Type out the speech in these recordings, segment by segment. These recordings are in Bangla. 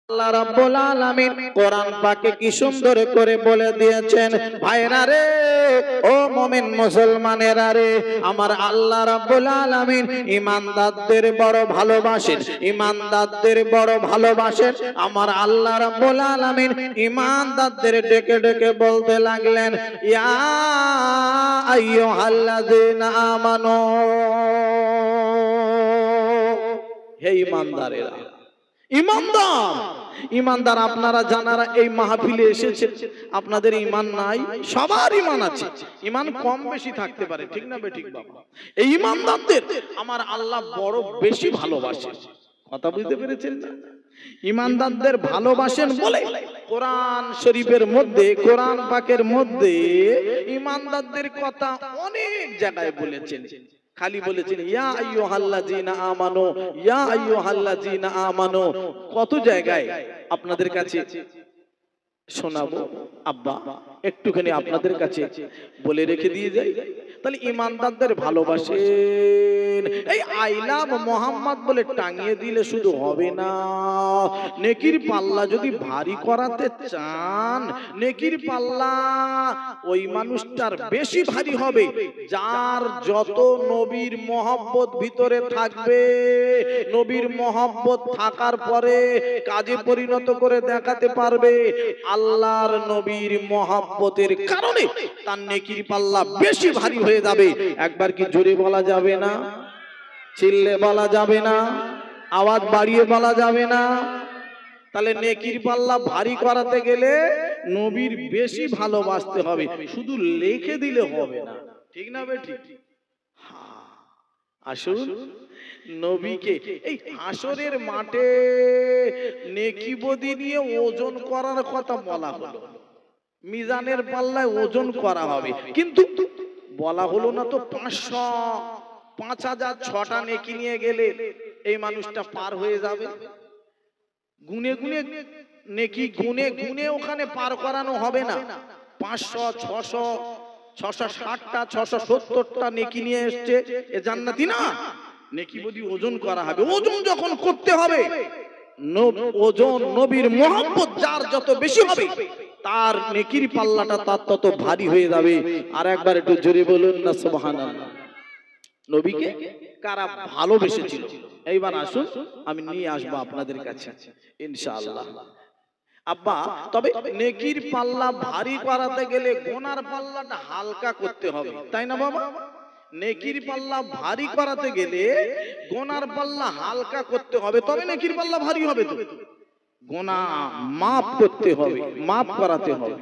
আল্লাহ রাব্বুল আলামিন কোরআন পাকে কি সুন্দর করে বলে দিয়েছেন। ভাইরা রে, ও মুমিন মুসলমানেরা রে, আমার আল্লাহ রাব্বুল আলামিন ঈমানদারদের বড় ভালোবাসেন, ঈমানদারদের বড় ভালোবাসেন। আমার আল্লাহ রাব্বুল আলামিন ঈমানদারদের ডেকে ডেকে বলতে লাগলেন, ইয়া আইয়ুহাল্লাযীনা আমানু, হে ঈমানদারেরা। ঈমানদার, ঈমানদার আপনারা যারা এই মাহফিলে এসেছেন, আপনাদের ঈমান নাই? সবার ঈমান আছে, ঈমান কম বেশি থাকতে পারে, ঠিক না বেঠিক বাবা? এই ঈমানদারদের আমার আল্লাহ বড় বেশি ভালোবাসেন। কথা বুঝতে পেরেছেন না? ঈমানদারদের ভালোবাসেন বলে কোরআন শরীফের মধ্যে, কোরআন পাকের মধ্যে ঈমানদারদের কথা অনেক জায়গায় বলেছেন। খালি বলেছেন ইয়া আইয়ুহাল্লাযীনা আমানু, ইয়া আইয়ুহাল্লাযীনা আমানু। কত জায়গায় আপনাদের কাছে শোনাবো আব্বা, একটুখানি আপনাদের কাছে বলে রেখে দিয়ে যাই। তাহলে ঈমানদারদের ভালোবাসেন, এই আই লাভ মোহাম্মদ বলে টাঙিয়ে দিলে শুধু হবে না, নেকির পাল্লা যদি ভারী করাতে চান, নেকির পাল্লা ওই মানুষটার বেশি ভারী হবে যার যত নবীর মহব্বত ভিতরে থাকবে। নবীর মহব্বত থাকার পরে কাজে পরিণত করে দেখাতে পারবে। আল্লাহর নবীর মহব্বতের কারণে তার নেকির পাল্লা বেশি ভারী হয়ে যাবে। একবার কি জোরে বলা যাবে না? চিল্লে বলা যাবে না? আওয়াজ বাড়িয়ে বলা যাবে না? তাহলে নেকির পাল্লা ভারী করাতে গেলে নবীর বেশি ভালোবাসতে হবে, শুধু লিখে দিলে হবে না, ঠিক না বেঠিক? আসুন নবীকে এই হাসরের মাঠে নেকি বদি নিয়ে ওজন করার কথা বলা হলো, মিজানের পাল্লায় ওজন করা হবে, কিন্তু বলা হলো না তো 500, 5000, 6টা নেকি নিয়ে গেলে এই মানুষটা পার হয়ে যাবে। গুনে গুনে নেকি গুনে গুনে ওখানে পার করানো হবে না। 500, 600, 660টা, 670টা নেকি নিয়ে এসছে, এ জান্নাতি না? নেকি বদি ওজন করা হবে। ওজন যখন করতে হবে, ওজন নবীর মহব্বত যার যত বেশি হবে তার নেকির পাল্লাটা তার তত ভারী হয়ে যাবে। আর একবার একটু জোরে বলুন না সুবহানাল্লাহ। নবীকে কারা ভালোবেসেছিল? এইবার আসুন আমি নিয়ে আসবো আপনাদের কাছে ইনশাআল্লাহ। আব্বা, তবে নেকির পাল্লা ভারী করাতে গেলে গোনার পাল্লাটা হালকা করতে হবে, তাই না বাবা? নেকির পাল্লা ভারী করাতে গেলে গোনার পাল্লা হালকা করতে হবে, তবে নেকির পাল্লা ভারী হবে। তো গোনা মাফ করতে হবে, মাফ করাতে হবে।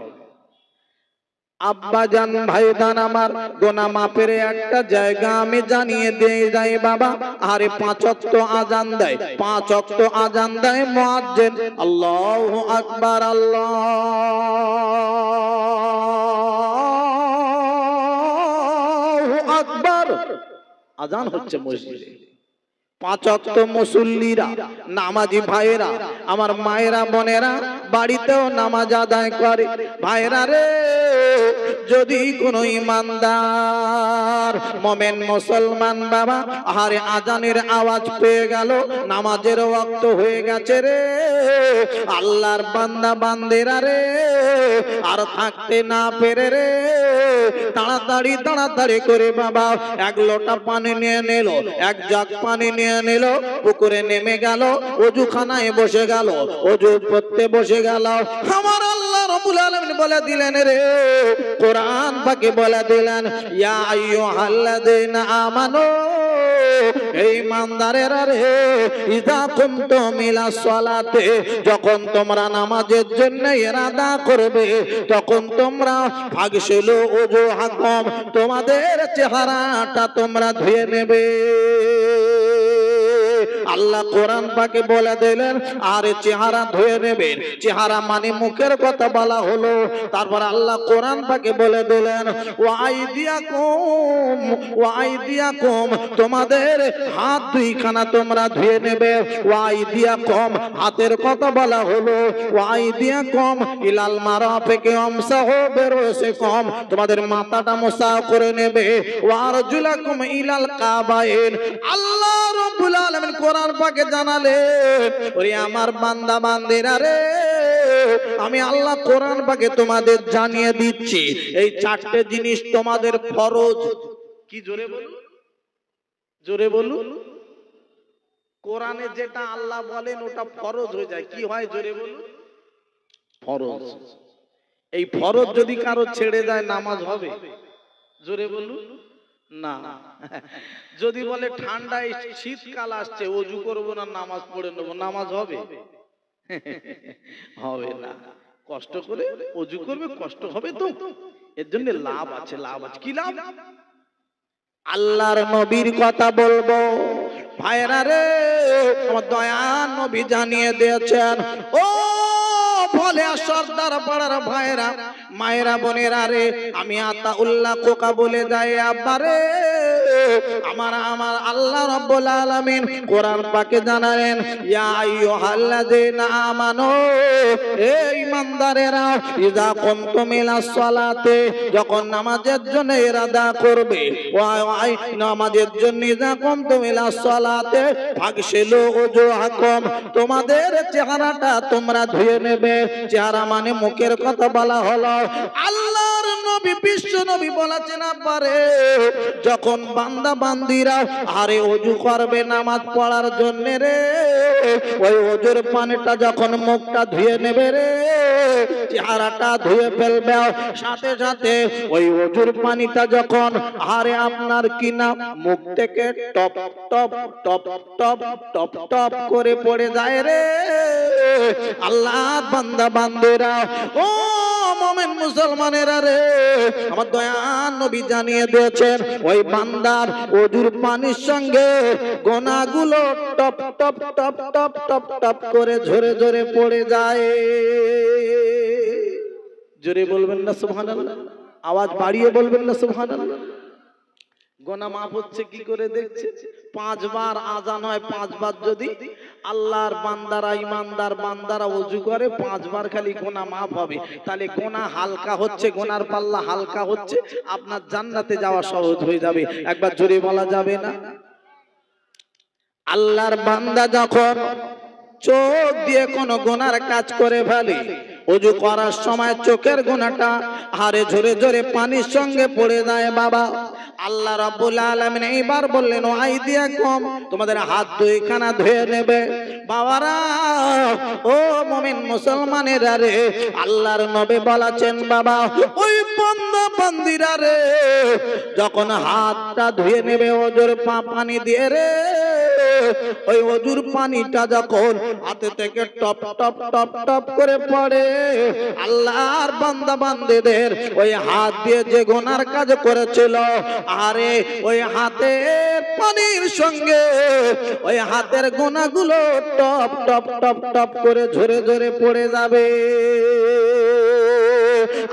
আব্বা জান, ভাইদান আমার, গোনা মাপের একটা জায়গা আমি জানিয়ে দিয়ে যাই বাবা। আরে 5 ওয়াক্ত আজান দেয়, 5 ওয়াক্ত আজান দেয় মুয়াজ্জিন, আল্লাহু আকবার, আল্লাহু আকবার। আজান হচ্ছে মসজিদে। 5 ওয়াক্ত মুসল্লিরা, নামাজি ভাইয়েরা, আমার মায়েরা বোনেরা বাড়িতেও নামাজ আদায় করে। ভাইরা রে, যদি কোন ঈমানদার মুমিন মুসলমান বাবা আরে আজানের আওয়াজ পেয়ে গেল, নামাজের ওয়াক্ত হয়ে গেছে রে, আল্লাহর বান্দা বান্দেরা রে, আর থাকতে না পেরে রে তাড়াতাড়ি তাড়াতাড়ি করে বাবা 1 লোটা পানি নিয়ে নিল, 1 জাগ পানি নিয়ে নিল, পুকুরে নেমে গেল, ওযুখানায় বসে গেল, ওযু করতে বসে গেল। আমার আল্লাহ রাব্বুল আলামিন বলে দিলেন রে, কোরআন পাকে বলে দিলেন, ইয়া আইয়ুহাল্লাযীনা আমানু, এই ঈমানদারেরা রে, ইযা কুমতুম ইলাস সালাতে, যখন তোমরা নামাজের জন্য ইরাদা করবে, তখন তোমরা ফাগসিলু ওযুহাকুম, তোমাদের চেহারাটা তোমরা ধুয়ে নেবে। আল্লাহ কোরআন পাকে বলে দিলেন, আরে চেহারা ধুয়ে নেবেন। চেহারা মানে মুখের কথা বলা হলো। তারপর আল্লাহ কোরআন পাকে বলে দিলেন, ওয়া আইদিয়াকুম, ওয়া আইদিয়াকুম, তোমাদের হাত 2খানা তোমরা ধুয়ে নেবে। ওয়া আইদিয়াকুম, হাতের কথা বলা হলো। ওয়া আইদিয়াকুম ইলাল মারাফিকি আমসাহু বিরুসিকুম, তোমাদের মাথাটা মোছা করে নেবে। ওয়া আরজুলাকুম ইলাল কাবাইন। আল্লাহ রাব্বুল আলামিন কোরআন কোরআন পাকে জানালেন, ওরে আমার বান্দা বান্দিরা রে, আমি আল্লাহ কোরআন পাকে তোমাদের জানিয়ে দিচ্ছি এই চারটে জিনিস তোমাদের ফরজ। কি জোরে বলুন, জোরে বলুন। কোরআনে যেটা আল্লাহ বলেন ওটা ফরজ হয়ে যায়। কি হয় জোরে বলুন? ফরজ। এই ফরজ যদি কারো ছেড়ে যায় নামাজ হবে? জোরে বলুন না। যদি বলে ঠান্ডায় শীতকাল আসছে ওযু করব না নামাজ পড়ে নেব, নামাজ হবে? হবে না। কষ্ট করে ওযু করবে, কষ্ট হবে তো, এর জন্য লাভ আছে, লাভ আছে। কি লাভ? আল্লাহর নবীর কথা বলবো ভাইরা রে, আমার দয়ার নবী জানিয়ে দিয়েছেন। ও বলে সর্দার পাড়ার ভাইরা, মায়েরা, বোনেরা রে, আমি আতাউল্লাহ কোকা বলে যাই আব্বারে, আমার আল্লাহ রাব্বুল আলামিন কোরআন পাকে জানালেন, ইয়া আইয়ুহাল্লাযীনা আমানু, হে ঈমানদারেরা, ইযা কুনতুম ইলাস সালাতে, যখন নামাজের জন্য ইরাদা করবে, ওয়াই নামাজের জন্য ইযা কুনতুম ইলাস সালাতে ফাগসিলু উজুহাকুম, তোমাদের চেহারাটা তোমরা ধুয়ে নেবে। চেহারা মানে মুখের কথা বলা হলো। আল্লাহর নবী বিশ্ব নবী বলেছেন আব্বারে, যখন বান্দা বান্দিরা আরে ওযু করবে নামাজ পড়ার জন্য রে, ওই ওযুর পানিটা যখন মুখটা ধুয়ে নেবে রে, চেহারাটা ধুয়ে ফেলবে, সাথে সাথে ওই ওযুর পানিটা যখন আরে আপনার কিনা মুখ থেকে টপ টপ টপ টপ টপ টপ করে পড়ে যায় রে, আল্লাহ বান্দা বান্দিরা, ও মুমিন মুসলমানেরা রে, আমার দয়ার নবী জানিয়ে দিয়েছেন ওই বান্দার ওযুর পানির সঙ্গে গোনাগুলো টপ টপ টপ টপ টপ টপ করে ঝরে ঝরে পড়ে যায়। জোরে বলবেন না সুবহানাল্লাহ? আওয়াজ বাড়িয়ে বলবেন না সুবহানাল্লাহ? গোনা মাফ হচ্ছে কি করে দেখছে? 5 বার আজান হয়, 5 বার যদি আল্লাহর বান্দারা ঈমানদার বান্দারা ওযু করে 5 বার খালি গোনা মাফ হবে। তাহলে গোনা হালকা হচ্ছে, গোনার পাল্লা হালকা হচ্ছে, আপনার জান্নাতে যাওয়া সহজ হয়ে যাবে। একবার জোরে বলা যাবে না? আল্লাহর বান্দা যখন চোখ দিয়ে কোনো গুনার কাজ করে ফেলে, ওযু করার সময় চোখের গুনাহটা হারে ঝরে ঝরে পানির সঙ্গে পড়ে যায় বাবা, আল্লাহ রাব্বুল আলামিন এইবার বললেন, ও আইদিয়াকুম, তোমাদের হাত দুইখানা ধুয়ে নেবে। বাবারা, ও মুমিন মুসলমানেরা রে, আল্লাহর নবী বলেছেন বাবা, ওই বান্দা বান্দিরা রে, যখন হাতটা ধুয়ে নেবে ওযুর পানি দিয়ে রে, ওই ওযুর পানিটা যখন হাতে থেকে টপ টপ টপ টপ করে পড়ে, আল্লাহর বান্দা বান্দিদের ওই হাত দিয়ে যে গুনার কাজ করেছিল, আরে ওই হাতের পানির সঙ্গে ওই হাতের গুনাহগুলো টপ টপ টপ টপ করে ঝরে ঝরে পড়ে যাবে।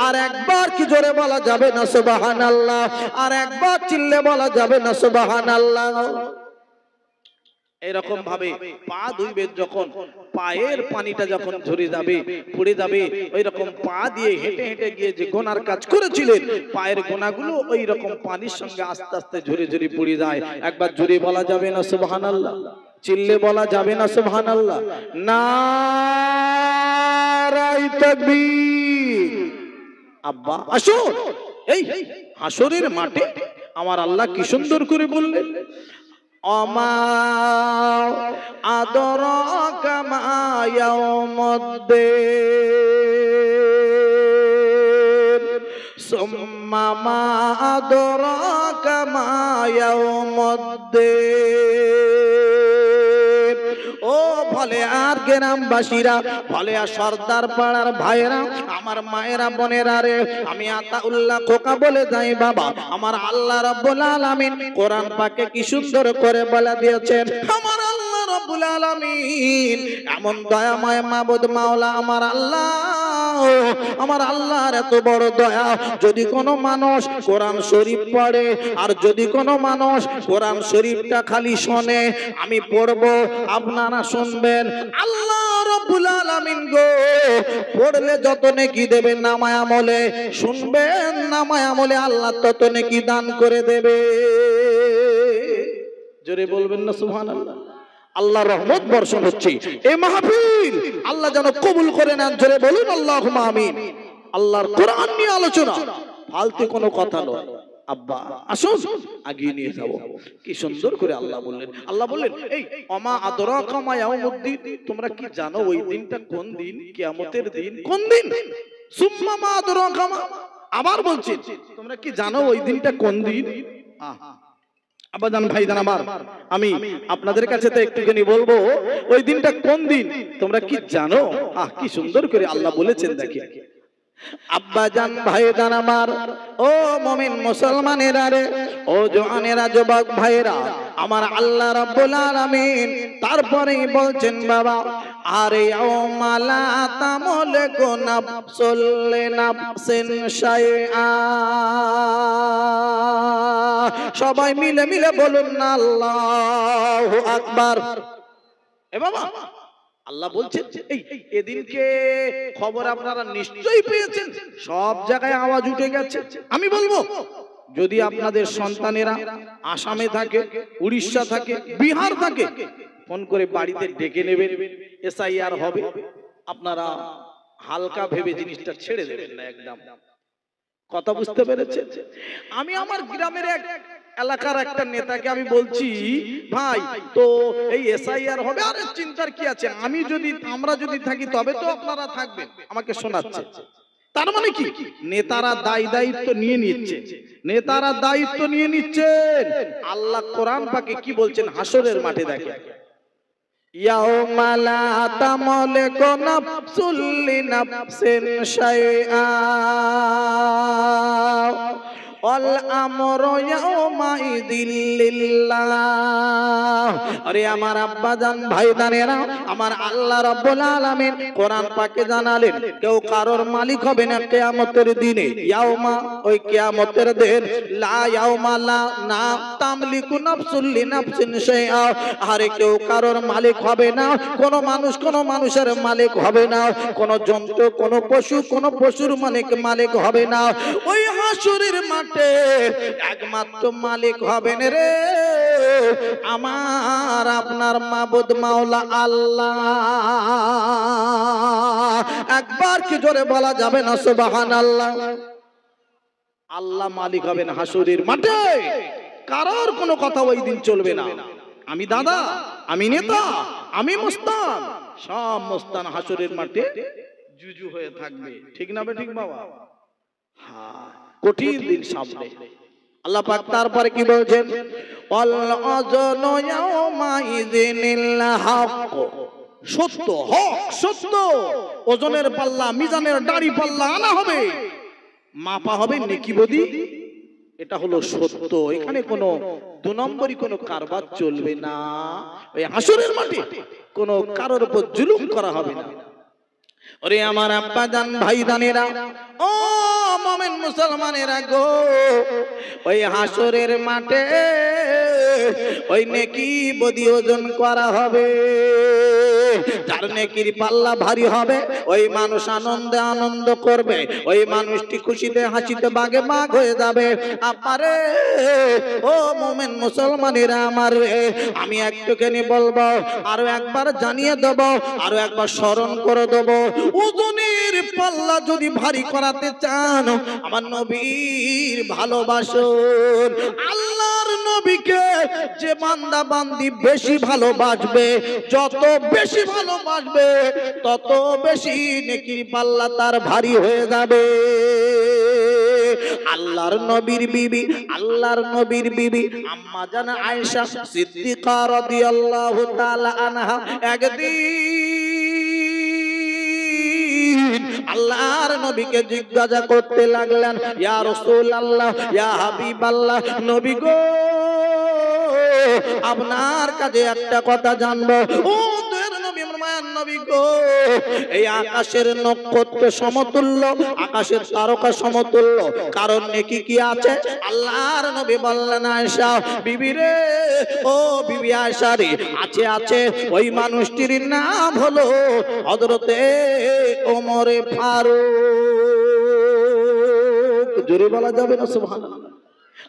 আর একবার কি জোরে বলা যাবে না সুবহানাল্লাহ? আর একবার চিল্লে বলা যাবে না সুবহানাল্লাহ? এরকম ভাবে পা ধুইবে, যখন পায়ের পানিটা যখন ঝরে যাবে পড়ে যাবে, ওই রকম পা দিয়ে হেঁটে হেঁটে গিয়ে যে গোনার কাজ করেছিলেন, পায়ের গোনাগুলো ওই রকম পানির সঙ্গে আস্তে আস্তে ঝরে ঝরে পড়ে যায়। একবার জোরে বলা যাবে না সুবহানাল্লাহ? চিল্লে বলা যাবে না সুবহানাল্লাহ? নারায়ে তাকবীর। আব্বা আসুন, এই হাসরের মাঠে আমার আল্লাহ কি সুন্দর করে বললেন, অমা আদরাকা মা ইয়াউমুদ্দিন, সুম্মা মা আদরাকা মা ইয়াউমুদ্দিন। ও বলে আর গ্রামবাসীরা, বলে আর সর্দার পাড়ার ভাইরা, আমার মায়েরা বোনেরা রে, আমি আতাউল্লাহ খোকা বলে যাই বাবা, আমার আল্লাহ রাব্বুল আলামিন কোরআন পাকে কি সুন্দর করে বলে দিয়েছেন। আমার আল্লাহ রাব্বুল আলামিন এমন দয়াময় মাবুদ মাওলা আমার আল্লাহ, আমার আল্লাহর এত বড় দয়া, যদি কোনো মানুষ কোরআন শরীফ পড়ে আর যদি কোনো মানুষ কোরআন শরীফটা খালি শোনে, আমি পড়বো আপনারা শুনবেন, আল্লাহ রাব্বুল আলামিন গো পড়লে যত নেকি দেবেন নামায় আমলে, শুনবেন নামায় আমলে আল্লাহ তত নেকি দান করে দেবে। জোরে বলবেন না সুবহানাল্লাহ? আল্লাহর রহমত বর্ষণ হচ্ছে। এই মাহফিল আল্লাহ যেন কবুল করে নেন, জোরে বলুন আল্লাহুম্মা আমিন। আল্লাহর কোরআন নিয়ে আলোচনা, ফালতু কোনো কথা নয়। আব্বা আসুন আগিয়ে নিয়ে যাব। কি সুন্দর করে আল্লাহ বললেন। আল্লাহ বললেন, এই ওমা আদরাকা মা ইয়াউমুদ্দিন, তোমরা কি জানো ওই দিনটা কোন দিন? কিয়ামতের দিন কোন দিন? সুম্মা মা আদরাকা মা, আবার বলছি তোমরা কি জানো ওই দিনটা কোন দিন? আব্বাজান ভাইজান আমার, আমি আপনাদের কাছে তো একটুখানি বলবো ওই দিনটা কোন দিন তোমরা কি জানো? কি সুন্দর করে আল্লাহ বলেছেন দেখে। আব্বাজান ভাইজান আমার, ও মুমিন মুসলমানেরা রে, ও জওয়ানেরা, যুবক ভাইরা আমার, আল্লাহ রাব্বুল আলামিন তারপরেই বলছেন বাবা, আরে ইয়াউমা লা তামলিকু নাফসুল লিনাফসিন শাইআ। সবাই মিলে মিলে বলুন না আল্লাহু আকবার। এ বাবা, আল্লাহ বলছেন এই এদিনকে খবর আপনারা নিশ্চয়ই পেয়েছেন, সব জায়গায় আওয়াজ উঠে গেছে। আমি বলবো, যদি আপনাদের সন্তানেরা আসামে থাকে, উড়িষ্যা থাকে, বিহার থাকে, ফোন করে বাড়িতে ডেকে নেবেন, এসআইআর হবে। আপনারা হালকা ভেবে জিনিসটা ছেড়ে দেবেন না একদম। কথা বুঝতে পেরেছেন? আমি আমার গ্রামের এক এলাকার একটা নেতাকে আমি বলছি, ভাই তো এই এসআইআর হবে, আরে চিন্তার কি আছে, আমরা যদি থাকি তবে তো আপনারা থাকবেন। আমাকে শোনাচ্ছে, তার মানে কি নেতারা দায়িত্ব নিয়ে নিচ্ছে, নেতারা দায়িত্ব নিয়ে নিচ্ছেন। আল্লাহ কোরআন পাকে কি বলছেন হাসরের মাঠে? দেখেন, ইয়াউমা লা তামলিকু নাফসুল লিনাফসিন শাইআ ওয়াল আমরু ইয়াউমাইযিল লিল্লাহ। আরে আমার আব্বাজান ভাইজানেরা আমার, আল্লাহ রাব্বুল আলামিন কোরআন পাকে জানালেন কেউ কারোর মালিক হবে না কিয়ামতের দিনে। ইয়াউমা, ওই কিয়ামতের দিন, লা ইয়াউমা লা না তামলিকু নাফসুল লিনাফসিন শাইআ, আরে কেউ কারোর মালিক হবে না, কোন মানুষ কোন মানুষের মালিক হবে না, কোন জন্তু কোন পশু কোন পশুর মালিক হবে না। ওই হাসরের মাঠে একমাত্র মালিক হবেন রে আমার আপনার মাবুদ মাওলা আল্লাহ। একবার কি জোরে বলা যাবে না সুবহানাল্লাহ? আল্লাহ মালিক হবেন হাসরের মাঠে, কারোর কোনো কথা ওই দিন চলবে না। আমি দাদা, আমি নেতা, আমি মুস্তান, সব মুস্তান হাসরের মাঠে জুজু হয়ে থাকবে। ঠিক না বে ঠিক বাবা? হ্যাঁ, কঠিন দিন সামনে। আল্লাহ পাক তারপরে কি বলছেন? ওয়াল আযনু ইয়াউমাইযিনিল হক, সত্য, হক সত্য, ওজনের পাল্লা, মিজানের দাড়ি পাল্লা আনা হবে, মাপা হবে নেকি বদি, এটা হলো সত্য। এখানে কোনো দু নম্বরই কোনো কারবার চলবে না। ওই হাসরের মাঠে কোনো কারোর উপর জুলুম করা হবে না। ওরে আমার আব্বাজান ভাইজানেরা, ও মুমিন মুসলমানেরা গো, ওই হাসরের মাঠে ওই নেকি বদি ওজন করা হবে। যার নেকির পাল্লা ভারী হবে ওই মানুষ আনন্দে আনন্দ করবে, ওই মানুষটি খুশিতে হাসিতে বাগে বাগ হয়ে যাবে। আমারে ও মুমিন মুসলমানেরা আমার, আমি একটুখানি বলবো, আরো একবার জানিয়ে দেব, আরো একবার স্মরণ করে দেব, ওজনের পাল্লা যদি ভারী করাতে চান আমার নবীর ভালোবাসুন। আল্লাহর নবীকে যে বান্দা বান্দি বেশি ভালোবাসবে, যত বেশি ভালোবাসবে তত বেশি নেকির পাল্লা তার ভারী হয়ে যাবে। আল্লাহর নবীর বিবি আম্মা জান আয়েশা সিদ্দিকা রাদিয়াল্লাহু তাআলা আনহা একদিন আল্লাহর নবীকে জিজ্ঞাসা করতে লাগলেন, ইয়া রাসূলুল্লাহ, ইয়া হাবিবাল্লাহ, নবী গো আপনার কাছে একটা কথা জানবো। ও নবী গো, এই আকাশের নক্ষত্র সমতুল্য, আকাশের তারকা সমতুল্য কারণ নেকি কি আছে? আল্লাহর নবী বললেন, আয়েশা বিবি রে, ও বিবি আয়েশা রে, আছে আছে, ওই মানুষটির নাম হলো হযরতে ওমরে ফারুক। জোরে বলা যাবে না সুবহানাল্লাহ?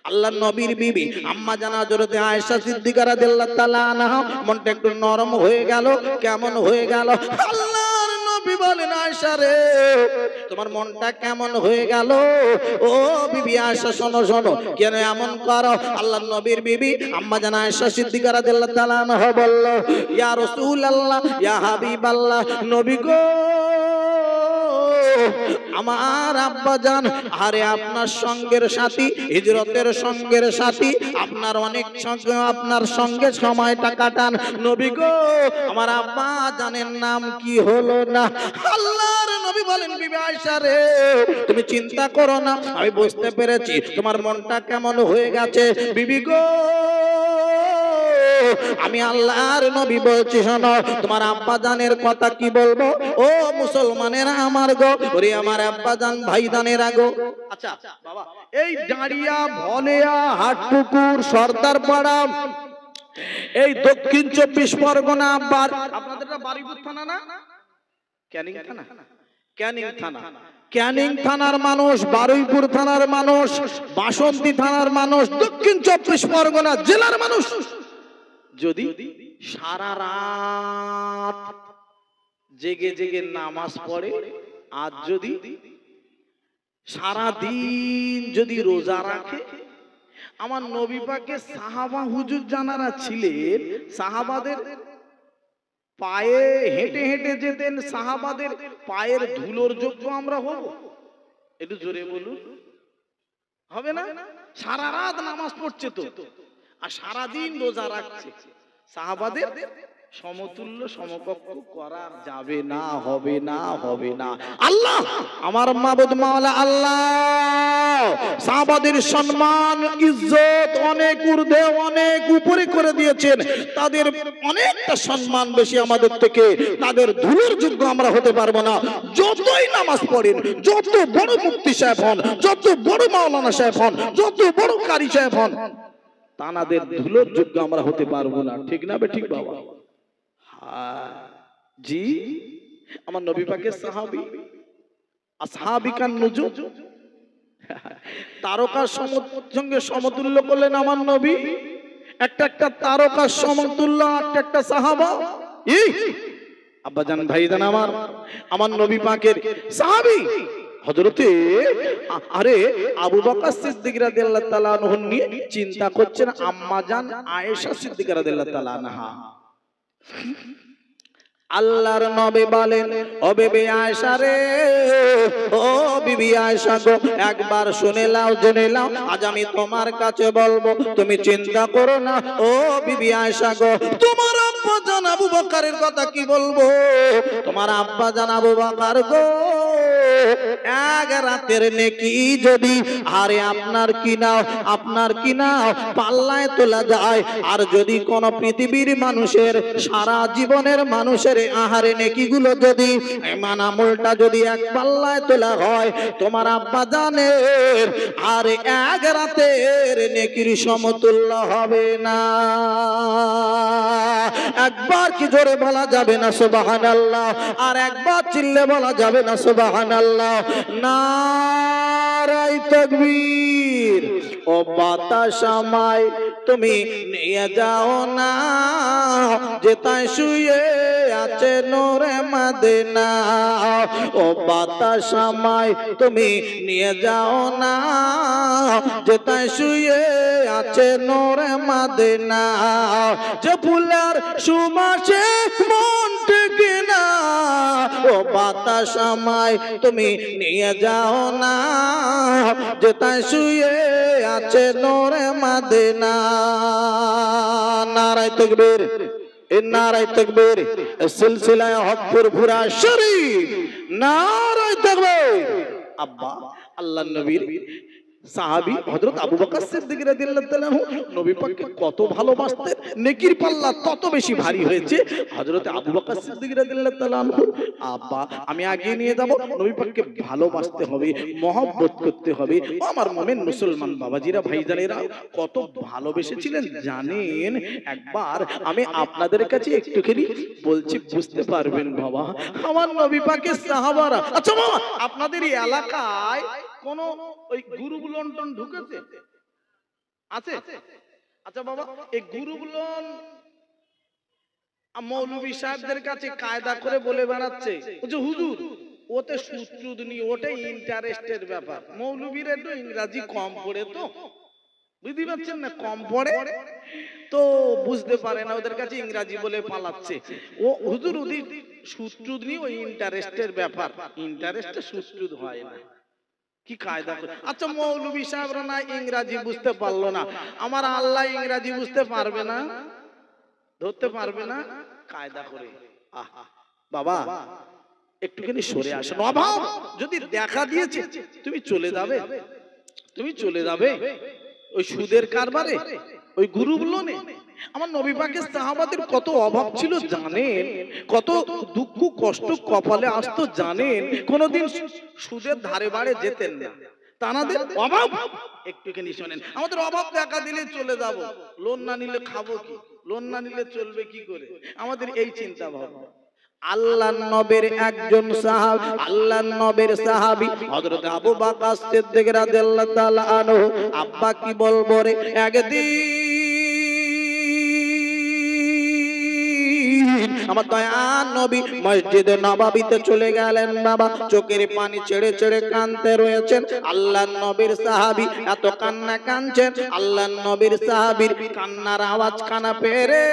আল্লাহ নবীর বিবি আম্মা জান হযরত আয়েশা সিদ্দিকা রাদিয়াল্লাহু তাআলা আনহা মনটা একটু নরম হয়ে গেল। কেমন হয়ে গেল? আল্লাহর নবী বলেন, আয়েশা রে তোমার মনটা কেমন হয়ে গেল? ও বিবি আয়েশা শোনো শোনো, কেন এমন করো? আল্লাহর নবীর বিবি আম্মা জান আয়েশা সিদ্দিকা রাদিয়াল্লাহু তাআলা আনহা বলল, ইয়া রাসূলুল্লাহ, ইয়া হাবিবাল্লাহ, নবী গো, আমার আব্বা জান আরে আপনার সঙ্গের সাথী, হিজরতের সঙ্গের সাথী, আপনার অনেক সঙ্গে আপনার সঙ্গে সময়টা কাটান। নবী গো, আমার আব্বা জানের নাম কি হলো না? আল্লাহর নবী বলেন, বিবি আয়েশা রে তুমি চিন্তা করো না, আমি বুঝতে পেরেছি তোমার মনটা কেমন হয়ে গেছে। বিবি গো, আমি আল্লাহর নবী বলছি শোনো, তোমার আব্বা জানের কথা কি বলবো? ও মুসলমানেরা আমার গো, ওরে আমার আব্বা জান ভাই জানেরা গো। আচ্ছা বাবা, এই ডাড়িয়া, ভলেয়া, হাটপুকুর, সর্দারপাড়া, এই দক্ষিণ 24 পরগনা, আপনাদের বারুইপুর থানা না? ক্যানিং থানা? ক্যানিং থানা। ক্যানিং থানার মানুষ, বারুইপুর থানার মানুষ, বাসন্তী থানার মানুষ, দক্ষিণ 24 পরগনা জেলার মানুষ যদি সারা রাত জেগে জেগে নামাজ পড়ে, আর যদি সারা দিন যদি রোজা রাখে, আমার নবী পাকের সাহাবা হুজুর জানারা ছিলেন, সাহাবাদের পায়ে হেঁটে হেঁটে যেতেন, সাহাবাদের পায়ের ধুলোর যোগ্য আমরা হব? একটু জোরে বলুন, হবে না? সারা রাত নামাজ পড়ছে তো, আর সারাদিন রোজা রাখছে, সাহাবাদের সমতুল্য সমকক্ষ করা যাবে না, হবে না, হবে না। আল্লাহ আমার মাবুদ মাওলা আল্লাহ সাহাবাদের সম্মান ইজ্জত অনেক ঊর্ধ্বে, অনেক উপরে করে দিয়েছেন। তাদের অনেকটা সম্মান বেশি আমাদের থেকে, তাদের ধুলোর যোগ্য আমরা হতে পারবো না। যতই নামাজ পড়েন, যত বড় মুফতি সাহেব হন, যত বড় মাওলানা সাহেব হন, যত বড় কারি সাহেব হন, তানাদের ধুলোর যোগ্য আমরা হতে পারবো না। ঠিক না বে ঠিক বাবা? জি, আমার নবী পাকের সাহাবী, আসহাবিকান নুজুম, তারকার সঙ্গে সমতুল্য করলেন আমার নবী। একটা একটা তারকার সমতুল্য একটা একটা সাহাবা। আব্বাজান ভাইজান আমার নবী পাকের সাহাবী হযরতে আরে আবু বকর সিদ্দিক রাদিয়াল্লাহু তাআলা আনহু নিয়ে চিন্তা করছেন আম্মা জান আয়েশা সিদ্দিকা রাদিয়াল্লাহু তাআলা আনহা। আল্লাহর নবী বলেন, ও বিবি আয়েশা রে, ও বিবি আয়েশা গো, একবার শুনে নাও, জেনে নাও, আজ আমি তোমার কাছে বলবো, তুমি চিন্তা করো না। ও বিবি আয়েশা গো, তোমার আব্বা জান আবু বকরের কথা কি বলবো? তোমার আব্বা জান আবু বকর গো, এক রাতের নেকি যদি আরে আপনার কি নাও পাল্লায় তোলা যায়, আর যদি কোন পৃথিবীর মানুষের সারা জীবনের মানুষের আহারে নেকিগুলো যদি ইমান আমলটা যদি এক পাল্লায় তোলা হয়, তোমার আব্বা জানের আর এক রাতের নেকির সমতুল্য হবে না। একবার কি জোরে বলা যাবে না সুবহানাল্লাহ? আর একবার চিল্লে বলা যাবে না সুবহানাল্লাহ? নারায়ে তাকবীর। ও বাতাস আমায় তুমি নিয়ে যাও না, যেথায় শুয়ে আছে নূরে মদিনা। ও বাতাস আমায় তুমি নিয়ে যাও না, যেথায় শুয়ে আছে নূরে মদিনা। যে ফুলের সুবাসে মন টেকে না, ও বাতাস আমায় তুমি নিয়ে যাও না, যেথায় শুয়ে আছে নূরে মদিনা। নারায়ে তাকবীর, নারায়ে তাকবীর। সিলসিলায়ে হকপুর ফুরা শরীফ, নারায়ে তাকবীর। আব্বা আল্লাহর নবীর সাহাবী হযরত আবু বকর সিদ্দিক রাদিয়াল্লাহু তাআলা নবী পাককে কত ভালোবাসতেন, নেকির পাল্লা তত বেশি ভারী হয়েছে হযরত আবু বকর সিদ্দিক রাদিয়াল্লাহু তাআলা। আব্বা আমি আগিয়ে নিয়ে যাব, নবী পাককে ভালোবাসতে হবে, মহব্বত করতে হবে। ও আমার মুমিন মুসলমান বাবাজিরা, ভাইজানেরা, কত ভালোবেসেছিলেন জানেন? একবার আমি আপনাদের কাছে একটুখানি বলছি, বুঝতে পারবেন বাবা। আমার নবী পাকের সাহাবারা, আচ্ছা বাবা আপনাদের এই এলাকায় কোন ওই গুরু লন্ডন ঢুকেছে? আছে? আচ্ছা বাবা, এই গুরুগুলো মৌলভী সাহেবদের কাছে কায়দা করে বলে বেড়াচ্ছে হুজুর ওতে সুদ নিয়ে, ওটা ইন্টারেস্টের ব্যাপার। মৌলভীর একটু ইংরাজি কম পড়ে, তো বুঝতে পারছেন না, কম পড়ে তো বুঝতে পারে না, ওদের কাছে ইংরাজি বলে পালাচ্ছে। ও হুজুর ওদের সুদ নিয়ে ওই ইন্টারেস্টের ব্যাপার, ইন্টারেস্টে সুদ হয় না। কি কায়দা করে? আচ্ছা মৌলভী সাহেবরা না ইংরাজি বুঝতে পারলো না, আমার আল্লাহ ইংরাজি বুঝতে পারবে না, ধরতে পারবে না কায়দা করে? বাবা একটুখানি সরে আসেন। অভাব যদি দেখা দিয়েছে তুমি চলে যাবে, তুমি চলে যাবে ওই সুদের কারবারে, ওই গুরুগুলো নে। আমার নবী পাকের সাহাবাদের কত অভাব ছিল জানেন, কত দুঃখ কষ্ট কপালে আসতো জানেন, কোনোদিন সুদের ধারে বাড়ে যেতেন না। তানাদের অভাব একটুখানি শোনেন। আমাদের অভাব দেখা দিলে চলে যাব, লোন না নিলে খাবো কি, লোন না নিলে চলবে কি করে, আমাদের এই চিন্তা ভাবনা। আল্লাহর নবীর একজন সাহাবী, আল্লাহর নবীর সাহাবী হযরত আবু বকর সিদ্দিক রাদিয়াল্লাহু তাআলা আনহু, আব্বা কি বলবো রে, একদিন আমার দয়ার নবী মসজিদে নববীতে চলে গেলেন। বাবা চোখের পানি ছেড়ে ছেড়ে কাঁদতে রয়েছেন আল্লাহর নবীর সাহাবী, এত কান্না কাঁদছেন। আল্লাহর নবীর সাহাবীর কান্নার আওয়াজ কানা পেরে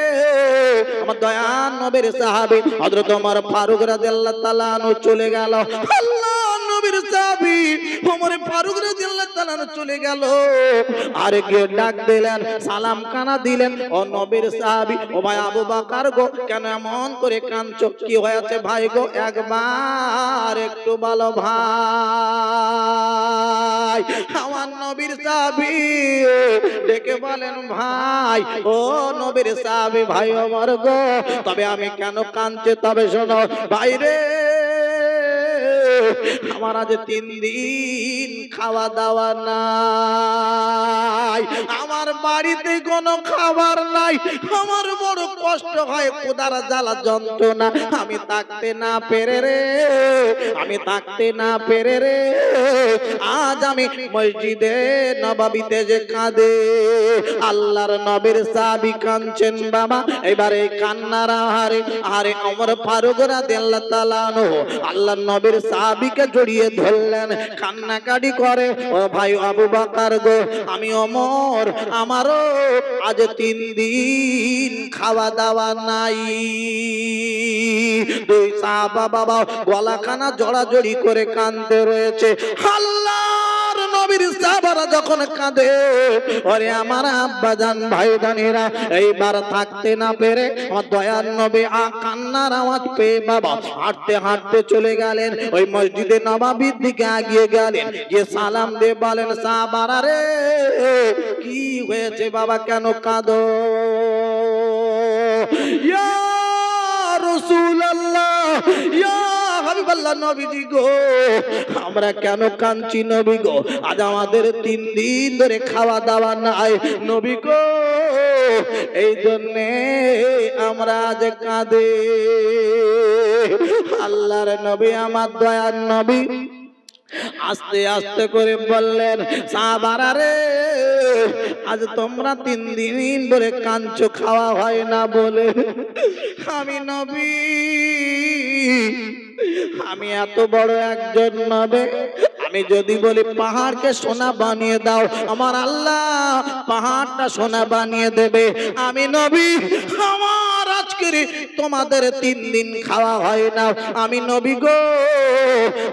আমার দয়ার নবীর সাহাবী হযরত ওমর ফারুক রাদিয়াল্লাহু তাআলা আনহু চলে গেল। আল্লাহর নবীর সাহাবী ওমর ফারুক রাদিয়াল্লাহু তাআলা আনহু চলে গেল, আর গিয়ে ডাক দিলেন, সালাম কানা দিলেন, ও নবীর সাহাবী, ও ভাই আবু বকর গো, কেন এমন করে কাঁদছো, কি হয়েছে ভাই গো, একবার একটু বলো ভাই। আমার নবীর সাহাবী ডেকে বলেন, ভাই ও নবীর সাহাবী ভাই ওমর গো, তবে আমি কেন কাঁদছি তবে শোনো ভাই রে, আমার আজ 3 দিন খাওয়া দাওয়া নাই, আমার বাড়িতে কোনো খাবার নাই, আমার বড় কষ্ট হয়, ক্ষুধার জ্বালা যন্ত্রণা, আমি থাকতে না পেরে রে, আমি থাকতে না পেরে রে, আজ আমি মসজিদে নববীতে যে কাঁদে। আল্লাহর নবীর সাহাবী কাঁদছেন বাবা, এবারে কান্নার আহারে আরে ওমর ফারুক রাদিয়াল্লাহু তাআলা আনহু আল্লাহর নবীর সাহাবীকে জড়িয়ে ধরলেন, কান্নাকাটি করে, ও ভাই আবু বকর গো, আমি ওমর, আমারও আজ 3 দিন খাওয়া দাওয়া নাই। দুই সাহাবা বাবা গলাখানা জড়াজড়ি করে কাঁদতে রয়েছে। আল্লাহর নবীর সাহাবারা যখন কাঁদে, ওরে আমার আব্বাজান ভাইজানেরা, এইবার থাকতে না পেরে আমার দয়ার নবী কান্নার আওয়াজ পেয়ে বাবা হাঁটতে হাঁটতে চলে গেলেন, ওই মসজিদে নববীর দিকে এগিয়ে গেলেন, গিয়ে সালাম দিয়ে বলেন, সাহাবারা রে কি হয়েছে বাবা, কেন কাঁদো? ইয়া রাসূলুল্লাহ, ইয়া হাবিবাল্লাহ, নবীজি গো, আমরা কেন কাঁদছি নবী গো, আজ আমাদের 3 দিন ধরে খাওয়া দাওয়া নাই নবী গো, এই জন্যে আমরা আজ কাঁদে। আল্লাহর নবী আমার দয়ার নবী আস্তে আস্তে করে বললেন, সাহাবারা রে আজ তোমরা 3 দিন ধরে কাঁদছো খাওয়া হয় না বলে, আমি নবী, আমি এত বড় একজন নবী, আমি যদি বলি পাহাড়কে সোনা বানিয়ে দাও, আমার আল্লাহ পাহাড়টা সোনা বানিয়ে দেবে। আমি নবী, আমার আজকে তোমাদের 3 দিন খাওয়া হয় না, আমি নবী গো,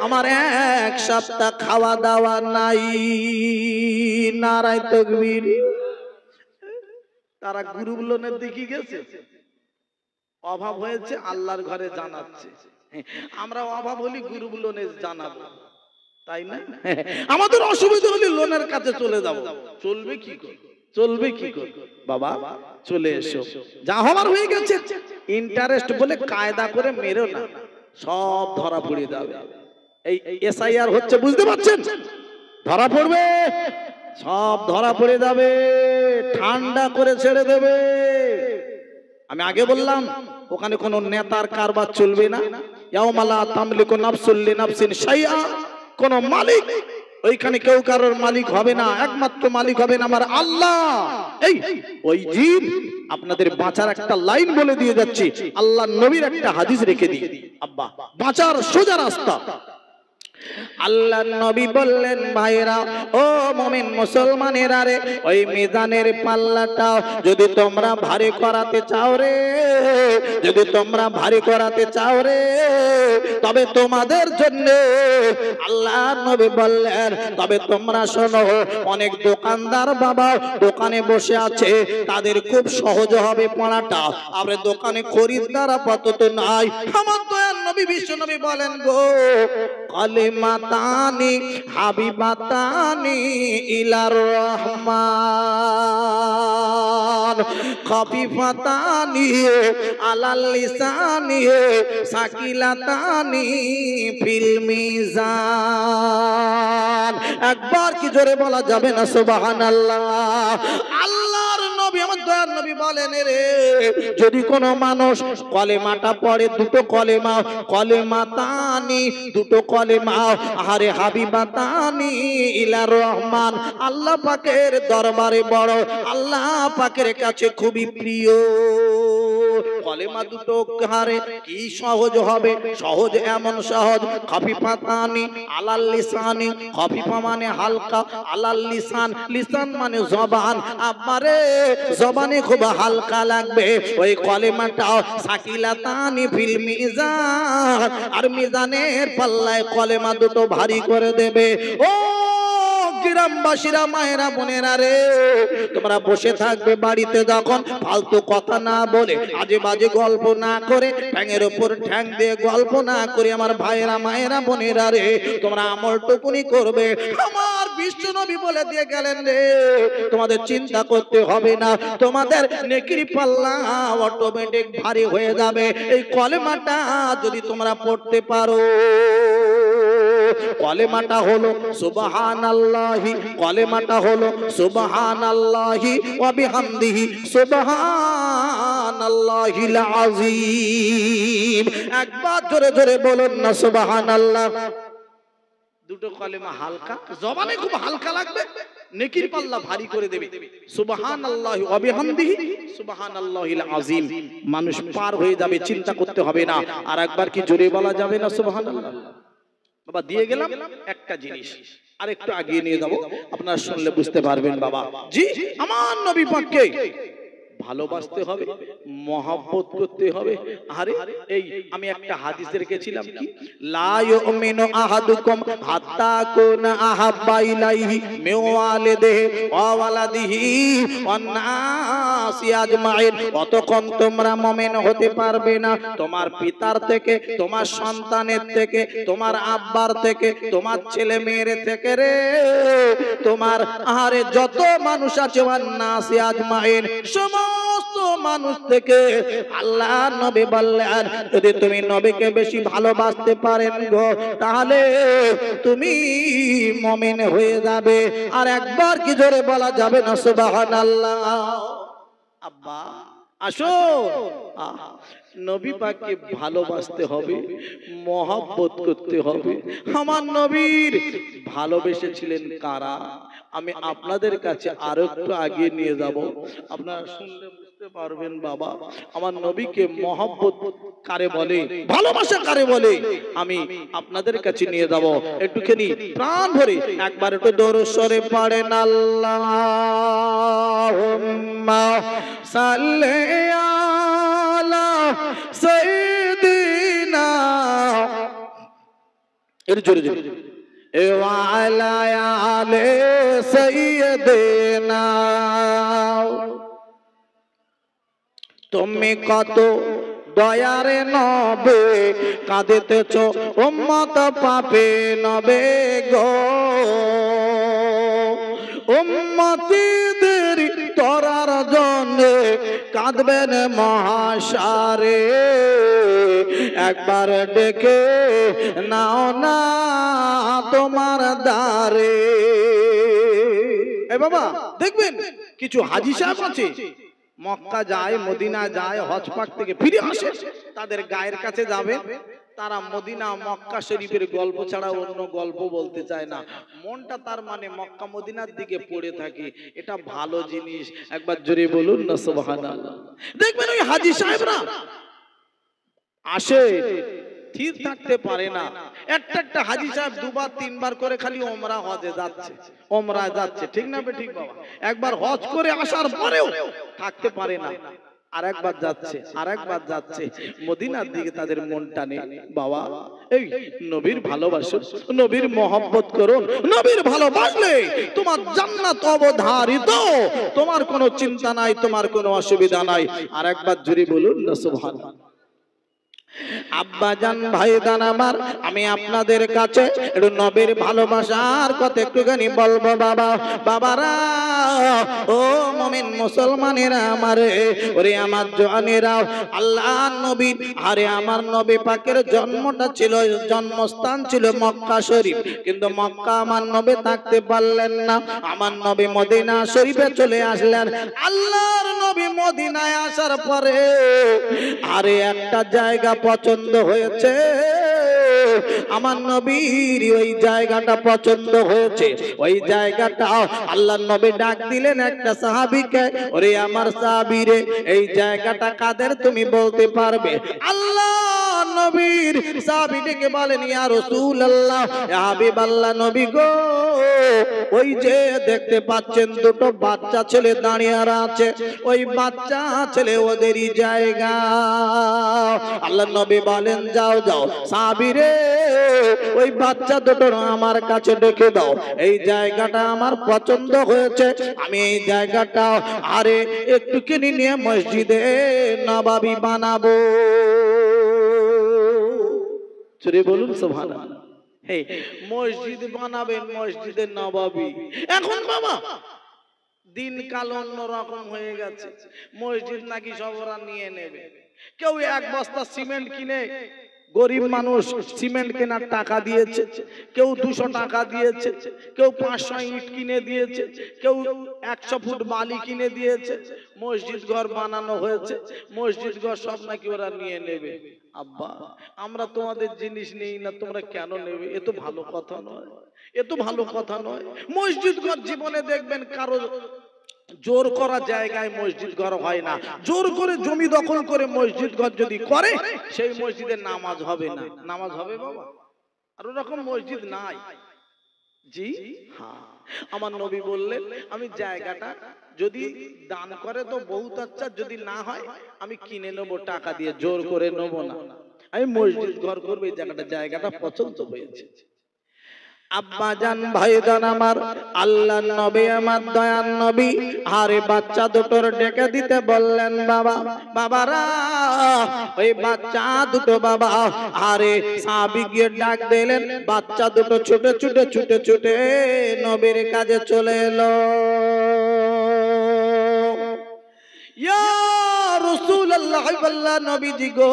আমার 1 সপ্তাহ খাওয়া দাওয়া নাই। নারায়ে তাকবীর। তারা গুরুগুলোনের দিকে গেছে, অভাব হয়েছে আল্লাহর ঘরে জানাচ্ছে, আমরা অভাব হলি গুরুগুলোনের জানাবো, তাই না? আমাদের অসুবিধা হলে লোনের কাছে চলে যাব, চলবে কি করে, চলবে কি করে? বাবা চলে এসো, যা হওয়ার হয়ে গেছে, ইন্টারেস্ট বলে কায়দা করে মেরো না, সব ধরা পড়ে যাবে। এই এসআইআর হচ্ছে, বুঝতে পারছেন, ধরা পড়বে, সব ধরা পড়ে যাবে, ঠান্ডা করে ছেড়ে দেবে। আমি আগে বললাম ওখানে কোন নেতার কারবার চলবে না, ইয়াউমা লা তামলিকু নাফসুন লিনাফসিন শাইআ, কোন মালিক ওইখানে কেউ কারোর মালিক হবে না, একমাত্র মালিক হবেন আমার আল্লাহ। এই ওই জিন আপনাদের বাঁচার একটা লাইন বলে দিয়ে যাচ্ছি, আল্লাহ নবীর একটা হাদিস রেখে দিই আব্বা, বাঁচার সোজা রাস্তা। আল্লাহ নবী বললেন, ভাইরা ও মুমিন মুসলমানেরা রে, ওই মিজানের পাল্লাটা যদি তোমরা ভারী করাতে চাও রে, যদি তোমরা ভারী করাতে চাও রে, তবে তোমাদের জন্য আল্লাহ নবী বললেন, তবে তোমরা শোনো, অনেক দোকানদার বাবা দোকানে বসে আছে, তাদের খুব সহজ হবে পড়াটা, আমরা দোকানে খরিদ্দার আপাতত নাই। আমার দয়ার নবী বিশ্ব নবী বলেন গো, কালিমাতানি হাবিবাতানি ইলার রহমান, খাফিফাতানি আলাল লিসানি সাকিলাতানি ফিল মিজান। একবার কি জোরে বলা যাবে না সুবহানাল্লাহ? আল্লাহর নবী আমার দয়ার নবী বলেন, রে যদি কোনো মানুষ কলেমাটা পড়ে, দুটো কলেমা, কলেমাতানি দুটো কলেমা, আরে হাবিবাতানি ইলার রহমান, আল্লাহ পাকের দরবারে বড়, আল্লাহ পাকের কাছে খুবই প্রিয়। কলেমা দুটো হারে কি সহজ হবে, সহজ এমন সহজ, খাফিফাতানি আলাল লিসানি, খাফিফা মানে হালকা, আলাল লিসান, লিসান মানে জবান, আব্বারে জবানে খুব হালকা লাগবে ওই কলেমাটা, সাকিলাতানি ফিল মিজান, আর মিজানের পাল্লায় কলেমা দুটো ভারী করে দেবে। ও গ্রামবাসীরা, মায়েরা, বোনেরা রে, তোমরা বসে থাকবে বাড়িতে যখন, ফালতু কথা না বলে, আজে বাজে গল্প না করে, ঠ্যাঙের উপর ঠ্যাং দিয়ে গল্প না করে, আমার ভাইয়েরা, মায়েরা, বোনেরা রে, তোমরা আমল টুকুনি করবে। আমার বিশ্ব নবী বলে দিয়ে গেলেন রে, তোমাদের চিন্তা করতে হবে না, তোমাদের নেকির পাল্লা অটোমেটিক ভারী হয়ে যাবে এই কলেমাটা যদি তোমরা পড়তে পারো। কলেমাটা হলো সুবহানাল্লাহি, কলেমাটা হলো সুবহানাল্লাহি ওয়া বিহামদিহি সুবহানাল্লাহিল আযীম। একবার জোরে জোরে বলুন না সুবহানাল্লাহ। দুটো কলেমা হালকা, জবানে খুব হালকা লাগবে, নেকির পাল্লা ভারী করে দেবে। সুবহানাল্লাহি ওয়া বিহামদিহি সুবহানাল্লাহিল আযীম, মানুষ পার হয়ে যাবে, চিন্তা করতে হবে না। আর একবার কি জোরে বলা যাবে না সুবহানাল্লাহ? বাবা দিয়ে গেলাম একটা জিনিস, আর একটু আগিয়ে নিয়ে যাবো, আপনারা শুনলে বুঝতে পারবেন বাবা। জি, আমার নবী পাককে ভালোবাসতে হবে, মহব্বত করতে হবে। আরে এই আমি একটা হাদিসে রেখেছিলাম কি, লা ইউমিনু আহাদুকুম হাত্তা কুনা আহাব্বা ইলাইহি মিন ওয়ালিদিহি ওয়া ওয়ালাদিহি ওয়ান নাসি আজমাইন, অতক্ষণ তোমরা মুমিন হতে পারবে না তোমার পিতার থেকে, তোমার সন্তানের থেকে, তোমার আব্বার থেকে, তোমার ছেলে মেয়ের থেকে রে, তোমার আরে যত মানুষ আছে, ওয়ান নাসি আজমাইন, সমস্ত মানুষ থেকে। আল্লাহ নবী বললেন, যদি তুমি নবীকে বেশি ভালোবাসতে পারেন গো, তাহলে তুমি মুমিন হয়ে যাবে। আর একবার কি জোরে বলা যাবে না সুবহানাল্লাহ? আব্বা আসো, নবী পাককে ভালোবাসতে হবে, মহব্বত করতে হবে। আমার নবীর ভালোবেসেছিলেন কারা, আমি আপনাদের কাছে আরো একটু আগে নিয়ে যাব, আপনারা শুনলে বুঝতে পারবেন বাবা। আমার নবীকে মহব্বত কারে বলে, ভালোবাসা কারে বলে, আমি আপনাদের কাছে নিয়ে যাব। একটুখানি প্রাণ ভরে একবার একটু দরুদ শরীফ পড়েন, আল্লাহুম্মা সাল্লি আলা সাইয়্যিদিনা, এর জোরে জোরে, ওয়া আলা আলি সাইয়্যিদিনা। তুমি কত দয়ারে নবে, কাঁদিতেছ উম্মত পাপে নবে গো, উম্মতিদের তরার জন্য কাঁদবেন মহাসারে, একবার ডেকে নাও না তোমার দ্বারে। এ বাবা দেখবেন কিছু হাজী সাহেব আছে, মক্কা যায়, মদিনা যায়, হজ পাক থেকে ফিরে আসে, তাদের গায়ের কাছে যাবে, তারা মদিনা মক্কা শরীফের গল্প ছাড়া অন্য গল্প বলতে চায় না। মনটা তার মানে মক্কা মদিনার দিকে পড়ে থাকে। এটা ভালো জিনিস। একবার জোরে বলুন না সুবহানাল্লাহ। দেখবেন ওই হাজী সাহেবরা আসে, স্থির থাকতে পারে না। একটা একটা হাজী সাহেব দুবার তিনবার করে খালি ওমরা হজে যাচ্ছে, ওমরা যাচ্ছে, ঠিক না ঠিক বাবা? একবার হজ করে আসার পরেও থাকতে পারে না, আরেকবার যাচ্ছে, আরেকবার যাচ্ছে। মদিনার দিকে তাদের মনটা নেই। বাবা, এই নবীর ভালোবাসো, নবীর মহব্বত করুন। নবীর ভালোবাসলে তোমার জান্নাত অবধারিত, তোমার কোনো চিন্তা নাই, তোমার কোনো অসুবিধা নাই। আরেকবার জোরে বলুন না সুবহানাল্লাহ। আব্বাজান ভাইজান আমার, আমি আপনাদের কাছে একটু নবীর ভালোবাসার কথা একটুখানি বলবো। বাবা, বাবারা, ও মুমিন মুসলমানেরা আমার, ওরে আমার জওয়ানেরা, আল্লাহ নবী, আরে আমার নবী পাকের জন্মটা ছিল, জন্মস্থান ছিল মক্কা শরীফ, কিন্তু মক্কা আমার নবী থাকতে পারলেন না। আমার নবী মদিনা শরীফে চলে আসলেন। আল্লাহর নবী মদিনায় আসার পরে আরে একটা জায়গা পছন্দ হয়েছে, আমার নবীর ওই জায়গাটা পছন্দ হয়েছে। ওই জায়গাটা আল্লাহর নবী ডাক দিলেন একটা সাহাবীকে, ওরে আমার সাহাবী রে, এই জায়গাটা কাদের তুমি বলতে পারবে? আল্লাহ নবীর সাহাবী ডেকে বলেন, ইয়া রাসূলুল্লাহ, ইয়া হাবিবাল্লাহ, নবী গো, ওই যে দেখতে পাচ্ছেন দুটো বাচ্চা ছেলে দাঁড়িয়ে আছে, ওই বাচ্চা ছেলে ওদেরই জায়গা। আল্লাহ নবী বলেন, যাও যাও সাহাবী রে, ওই বাচ্চা দুটো আমার কাছে ডেকে দাও, এই জায়গাটা আমার পছন্দ হয়েছে, আমি এই জায়গাটা আরে একটুখানি নিয়ে মসজিদে নববী বানাবো। চলে বলুন সুবহানাল্লাহ। হে, মসজিদ বানাবেন, মসজিদে নববী। এখন বাবা দিনকাল অন্যরকম হয়ে গেছে, মসজিদ নাকি সব ওরা নিয়ে নেবে। কেউ এক বস্তা সিমেন্ট কিনে, গরিব মানুষ সিমেন্ট কেনার টাকা দিয়েছে, কেউ 200 টাকা দিয়েছে, কেউ 500 ইট কিনে দিয়েছে, কেউ 100 ফুট বালি কিনে দিয়েছে, মসজিদ ঘর বানানো হয়েছে। মসজিদ ঘর সব নাকি ওরা নিয়ে নেবে। আব্বা, আমরা তোমাদের জিনিস নেই না, তোমরা কেন নেবে? এ তো ভালো কথা নয়, এ তো ভালো কথা নয়। মসজিদ ঘর জীবনে দেখবেন কারো জোর করা জায়গায় মসজিদ ঘর হয় না। জোর করে জমি দখল করে মসজিদ ঘর যদি করে, সেই মসজিদে নামাজ হবে না। নামাজ হবে বাবা? আর ওরকম মসজিদ নাই। জি হ্যাঁ, আমার নবী বললেন, আমি জায়গাটা যদি দান করে তো বহুত আচ্ছা, যদি না হয় আমি কিনে নেবো টাকা দিয়ে, জোর করে নেবো না, আমি মসজিদ ঘর করবো। এই জায়গাটা পছন্দ হয়েছে। আব্বাজান ভাইজান আমার, আল্লাহর নবী আমার দয়ার নবী আরে বাচ্চা দুটোর ডেকে দিতে বললেন। বাবা, বাবারা, ওই বাচ্চা দুটো বাবা আরে সাহাবী গিয়ে ডাক দিলেন। বাচ্চা দুটো ছুটে ছুটে ছুটে ছুটে নবীর কাছে চলে এলো। ইয়া রাসূলুল্লাহ, আল্লাহ নবীজি গো,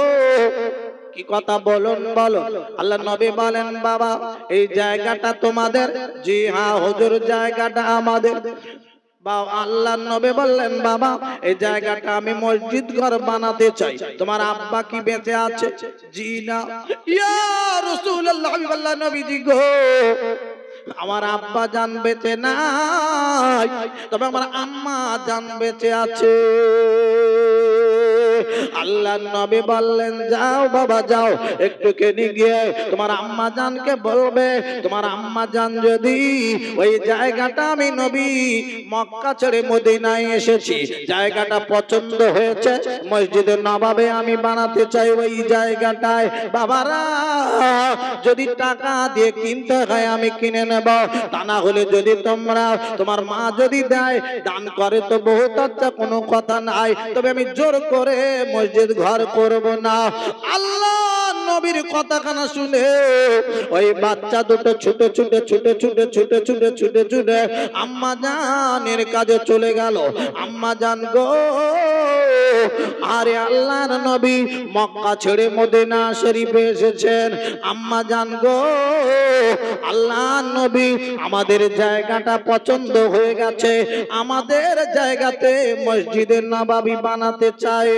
কি কথা বলুন বলো। আল্লাহ নবী বলেন, বাবা এই জায়গাটা তোমাদের? জি হ্যাঁ হুজুর, জায়গাটা আমাদের। আল্লাহ নবী বললেন, বাবা এই জায়গাটা আমি মসজিদ ঘর বানাতে চাই, তোমার আব্বা কি বেঁচে আছে? জি না। ইয়া রাসূলুল্লাহ, আল্লাহ নবীজি গো, আমার আব্বা জান বেঁচে নাই, তবে আমার আম্মা জান বেঁচে আছে। আল্লাহ নবী বললেন, যাও বাবা যাও, একটুখানি গিয়ে তোমার আম্মা জানকে বলবে, তোমার আম্মা জান যদি ওই জায়গাটা, আমি নবী মক্কা ছেড়ে মদিনায় এসেছি, জায়গাটা পছন্দ হয়েছে, মসজিদে নববী আমি বানাতে চাই, ওই জায়গাটায় বাবারা যদি টাকা দিয়ে কিনতে হয় আমি কিনে নেব, তা না হলে যদি তোমরা, তোমার মা যদি দেয় দান করে তো বহুত আচ্ছা, কোনো কথা নাই, তবে আমি জোর করে মসজিদ ঘর করব না। আল্লাহ নবীর কথাখানা শুনে ওই বাচ্চা দুটো ছুটে ছুটে ছুটে ছুটে ছুটে ছুটে ছুটে ছুটে আম্মা জানের কাজে চলে গেল। আম্মা জান গো, আরে আল্লাহর নবী মক্কা ছেড়ে মদিনা শরীফে এসেছেন। আম্মা জান গো, আল্লাহর নবী আমাদের জায়গাটা পছন্দ হয়ে গেছে, আমাদের জায়গাতে মসজিদে নববী বানাতে চায়।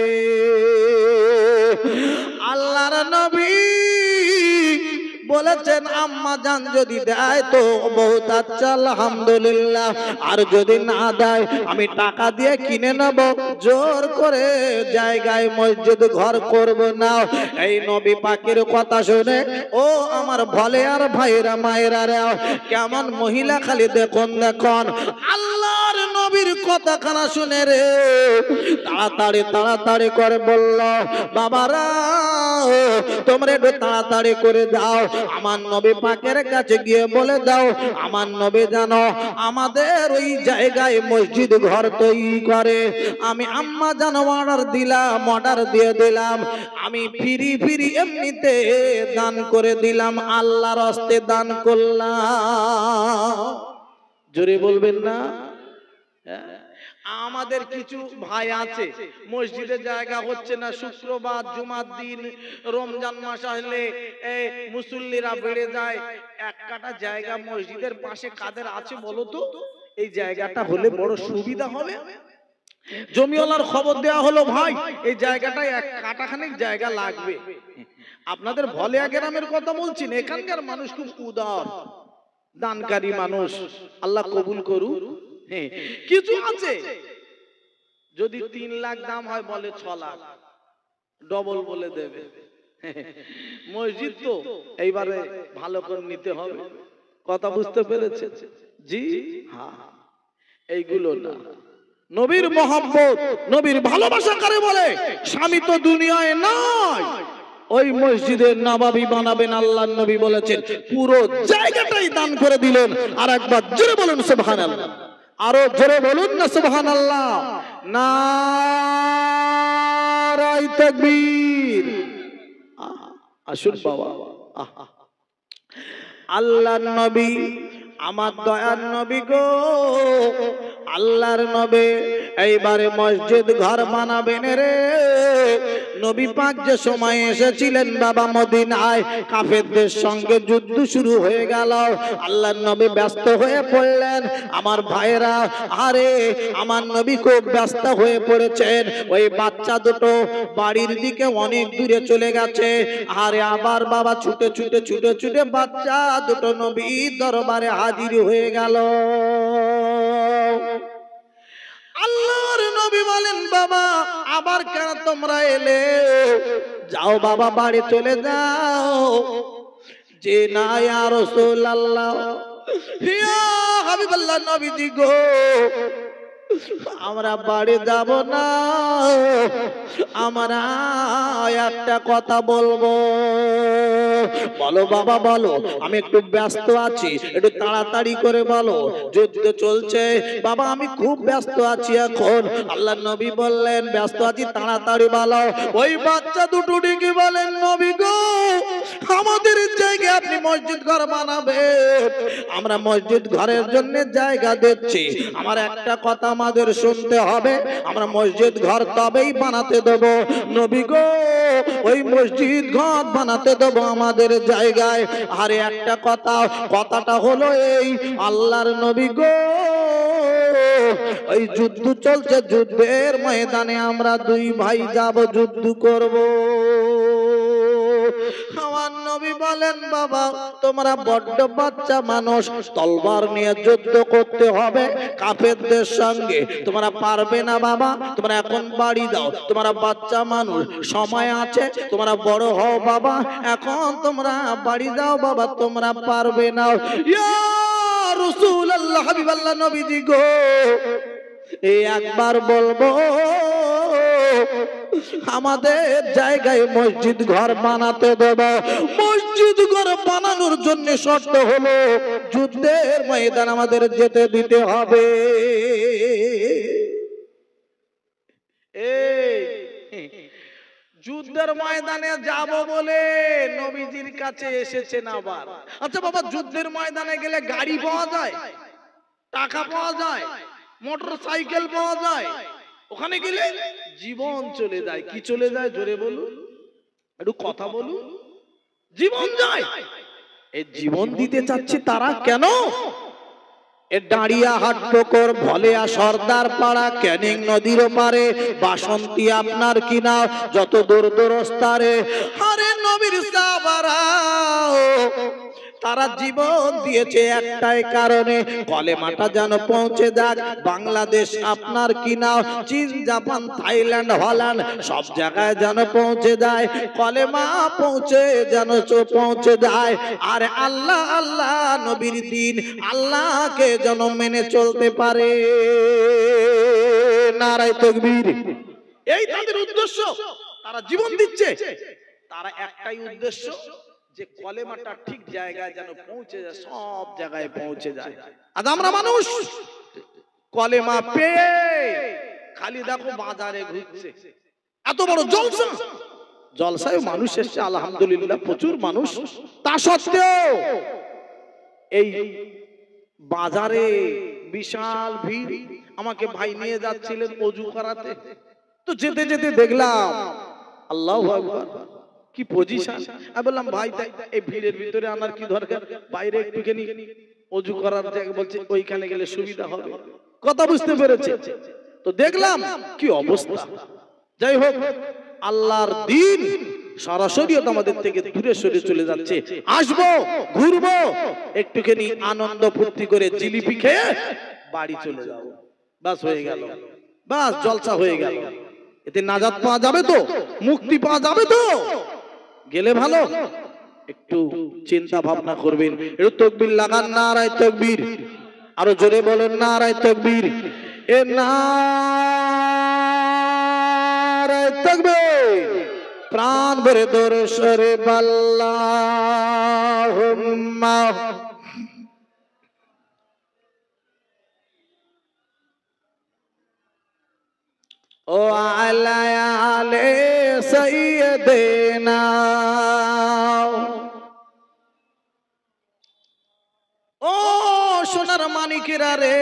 আল্লাহর নবী বলেছেন আম্মা জান যদি দেয় তো বহুত আচ্ছা আলহামদুলিল্লাহ, আর যদি না দেয় আমি টাকা দিয়ে কিনে নেব, জোর করে জায়গায় মসজিদ ঘর করব না। এই নবী পাকের কথা শুনে ও আমার ভলে আর ভাইরা মায়েরা রে, কেমন মহিলা খালি দেখুন দেখুন, আল্লাহর নবীর কথা খানা শুনে রে তাড়াতাড়ি তাড়াতাড়ি করে বলল, বাবারা তোমরা একটু তাড়াতাড়ি করে দাও, আমার নবী পাকের কাছে গিয়ে বলে দাও আমার নবী জানো আমাদের ওই জায়গায় মসজিদ ঘর তৈরি করে। আমি আম্মা জানো অর্ডার দিলাম, অর্ডার দিয়ে দিলাম, আমি ফিরি ফিরি এমনিতে দান করে দিলাম, আল্লাহর হস্তে দান করলাম। জোরে বলবেন না? আমাদের কিছু ভাই আছে মসজিদের জায়গা হচ্ছে না, শুক্রবার জুমার দিন রমজান মাস আসলে মুসল্লিরা বেড়ে যায়, এক কাটা জায়গা মসজিদের পাশে কাদের আছে বলো তো? এই জায়গাটা হলে বড় সুবিধা হবে। জমিওয়ালার খবর দেওয়া হলো, ভাই এই জায়গাটায় এক কাটাখানেক জায়গা লাগবে। আপনাদের ভলিয়া গ্রামের কথা বলছেন, এখানকার মানুষ খুব উদার দানকারী মানুষ, আল্লাহ কবুল করুন। কিছু আছে যদি 3 লাখ দাম হয় বলে 6 লাখ, ডবল বলে দেবে। মসজিদ তো এইবারে ভালো করে নিতে হবে, কথা বুঝতে পেরেছে? জি হ্যাঁ, এইগুলো না। নবীর মহব্বত, নবীর ভালোবাসা কারে বলে? স্বামী তো দুনিয়ায় নাই, ওই মসজিদের নববী বানাবেন। আল্লাহর নবী বলেছেন পুরো জায়গাটাই দান করে দিলেন। আর একবার জোরে বলুন সুবহানাল্লাহ, আরো জোরে বলুন না সুবহানাল্লাহ। নারায়ে তাকবীর। আসুন বাবা, আল্লাহর নবী আমার দয়ার নবী গো, আল্লাহর নবী এইবারে মসজিদ ঘর বানাবেন রে। নবী পাক যে সময় এসেছিলেন বাবা মদিনায়, কাফেরদের সঙ্গে যুদ্ধ শুরু হয়ে গেল, আল্লাহর নবী ব্যস্ত হয়ে পড়লেন। আমার ভাইরা, আরে আমার নবী খুব ব্যস্ত হয়ে পড়েছেন, ওই বাচ্চা দুটো বাড়ির দিকে অনেক দূরে চলে গেছে। আরে আবার বাবা ছুটে ছুটে ছুটে ছুটে বাচ্চা দুটো নবীর দরবারে হাজির হয়ে গেল। আল্লাহর নবী বলেন, বাবা আবার কেন তোমরা এলে? যাও বাবা বাড়ি চলে যাও। যে না ইয়া রাসূলুল্লাহ, ইয়া হাবিবাল্লাহ নবীজি গো, আমরা বাড়ি যাব না, আমরা একটা কথা বলবো। বলো বাবা বলো, আমি একটু ব্যস্ত আছি, একটু তাড়াতাড়ি করে বলো, যুদ্ধ চলছে বাবা, আমি খুব ব্যস্ত আছি এখন। আল্লাহর নবী বললেন ব্যস্ত আছি, তাড়াতাড়ি বলো। ওই বাচ্চা দুটো ডেকে বলেন, নবী গো আমাদের জায়গায় আপনি মসজিদ ঘর বানাবেন, আমরা মসজিদ ঘরের জন্য জায়গা দিচ্ছি, আমার একটা কথা আমাদের শুনতে হবে, আমরা মসজিদ ঘর তবেই বানাতে দেব নবী গো, ওই মসজিদ ঘর বানাতে দেব আমাদের জায়গায়। আর একটা কথা, কথাটা হলো এই, আল্লাহর নবী গো ওই যুদ্ধ চলছে, যুদ্ধের ময়দানে আমরা দুই ভাই যাব, যুদ্ধ করব। আমার নবী বলেন, বাবা তোমরা বড্ড বাচ্চা মানুষ, তলবার নিয়ে যুদ্ধ করতে হবে কাফেরদের সঙ্গে, তোমরা পারবে না বাবা, তোমরা এখন বাড়ি যাও, তোমরা বাচ্চা মানুষ, সময় আছে, তোমরা বড় হও বাবা, এখন তোমরা বাড়ি যাও বাবা, তোমরা পারবে না। ইয়া রাসূলুল্লাহ হাবিবাল্লাহ নবীজি গো, এই একবার বলবো আমাদের জায়গায় মসজিদ ঘর বানাতে দেব। মসজিদ ঘর বানানোর জন্য শর্ত হলো যুদ্ধের ময়দান আমাদের যেতে দিতে হবে। যুদ্ধের ময়দানে যাব বলে নবীজির কাছে এসেছেন আবার। আচ্ছা বাবা, যুদ্ধের ময়দানে গেলে গাড়ি পাওয়া যায়, টাকা পাওয়া যায়, মোটর সাইকেল পাওয়া যায়, ওখানে গেলে জীবন চলে যায়। কি চলে যায় জোরে বলুন, একটু কথা বলুন। জীবন যায়। এই জীবন দিতে চাচ্ছে তারা কেন? এ ডাঁড়িয়া হাট পুকুর ভলেয়া সর্দার পাড়া ক্যানিং নদীর পারে বাসন্তী আপনার কিনা যত দূর দূরস্তারে আরে নবীর সাহাবারা তারা জীবন দিয়েছে একটাই কারণে কলেমাটা যেন পৌঁছে যাক বাংলাদেশ আপনার কিনা চীন জাপান থাইল্যান্ড হল্যান্ড সব জায়গায় যেন পৌঁছে যায় কলেমা পৌঁছে যায় আর আল্লাহ আল্লাহ নবীর দিন আল্লাহকে যেন মেনে চলতে পারে। নারায়ে তাকবীর। এই তাদের উদ্দেশ্য, তারা জীবন দিচ্ছে, তারা একটাই উদ্দেশ্য যে কলেমাটা ঠিক জায়গায় যেন পৌঁছে যায়, সব জায়গায় পৌঁছে যায়। আজ আমরা মানুষ কলেমা পেয়ে খালি দেখো বাজারে ঘুরছে, এত বড় জলসা, জলসায় মানুষ এসছে আলহামদুলিল্লাহ প্রচুর মানুষ, তা সত্ত্বেও এই বাজারে বিশাল ভিড়। আমাকে ভাই নিয়ে যাচ্ছিলেন ওযু করাতে, তো যেতে যেতে দেখলাম আল্লাহু আকবার কি পজিশন। আমি বললাম ভাই এই ভিড়ের ভিতরে আমার কি দরকার, বাইরে একটুখানি ওযু করার জায়গা, বলছে ওইখানে গেলে সুবিধা হবে। কথা বুঝতে পেরেছে? তো দেখলাম কি অবস্থা। যাই হোক, আল্লাহর দিন সরাসরি আমাদের থেকে দূরে সরে চলে যাচ্ছে। আসবো, ঘুরবো, একটুখানি আনন্দ ফুর্তি করে জিলিপি খেয়ে বাড়ি চলে যাবো, বাস হয়ে গেল, বাস জলসা হয়ে গেল। এতে নাজাত পাওয়া যাবে তো, মুক্তি পাওয়া যাবে তো? গেলে ভালো, একটু চিন্তা ভাবনা করবেন। একটু তাকবীর লাগান, নারায়ে তাকবীর। আরো জোরে বলেন নারায়ে তাকবীর। এ নারায়ে তাকবীর। প্রাণ ভরে দরুদ শরীফ আল্লাহুম্মা ও আলা আলে সাইয়্যিদিনা। ও সোনার মানিকেরা রে,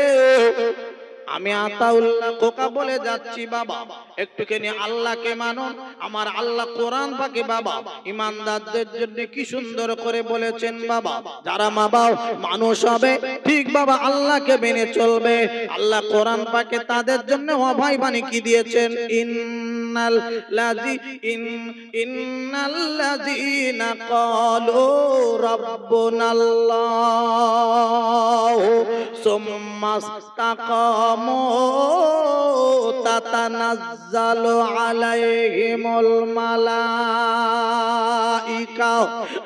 আমি আতাউল্লাহ কোকা বলে যাচ্ছি বাবা, একটুখানি আল্লাহকে মানুন। আমার আল্লাহ কোরআন পাকে বাবা ইমানদারদের জন্য কি সুন্দর করে বলেছেন বাবা, যারা মা বাবা মানুষ হবে ঠিক বাবা আল্লাহকে মেনে চলবে। আল্লাহ কোরআন পাকে তাদের জন্য অভয় বাণী কি দিয়েছেন, ইন্নাল্লাযীনা ক্বালু রাব্বুনাল্লাহু সুম্মা ইসতাকামু তাতানাজ্জালু আলাইহিমুল মালাইকা।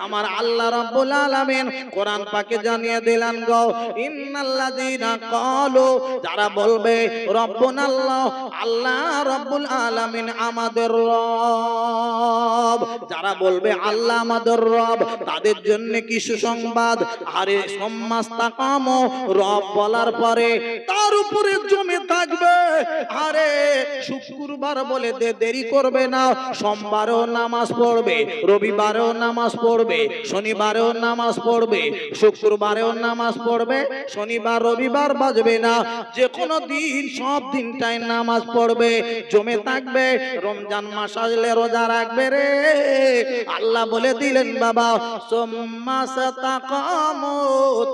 আমার আল্লাহ রাব্বুল আলামিন কোরআন পাকে জানিয়ে দিলেন গো, ইন্নাল্লাযীনা ক্বালু, যারা বলবে রব্বুনাল্লাহ, আল্লাহ রাব্বুল আলামিন আমাদের রব, যারা বলবে আল্লাহ আমাদের রব, তাদের জন্য কি সুসংবাদ। আরে সুম্মাস্তাকামু, রব বলার পরে তার উপরে জমে থাকবে। আরে শুক্রবার বলে দেরি করবে না, সোমবারেও নামাজ পড়বে, রবিবারেও নামাজ পড়বে, শনিবারেও নামাজ পড়বে, শুক্রবারেও নামাজ পড়বে, শনিবার রবিবার বাজবে না, যে কোনো দিন সব দিনটাই নামাজ পড়বে, জমে থাকবে। রমজান মাস আসলে রোজা রাখবে রে। আল্লাহ বলে দিলেন বাবা সুম্মা ইসতাকামু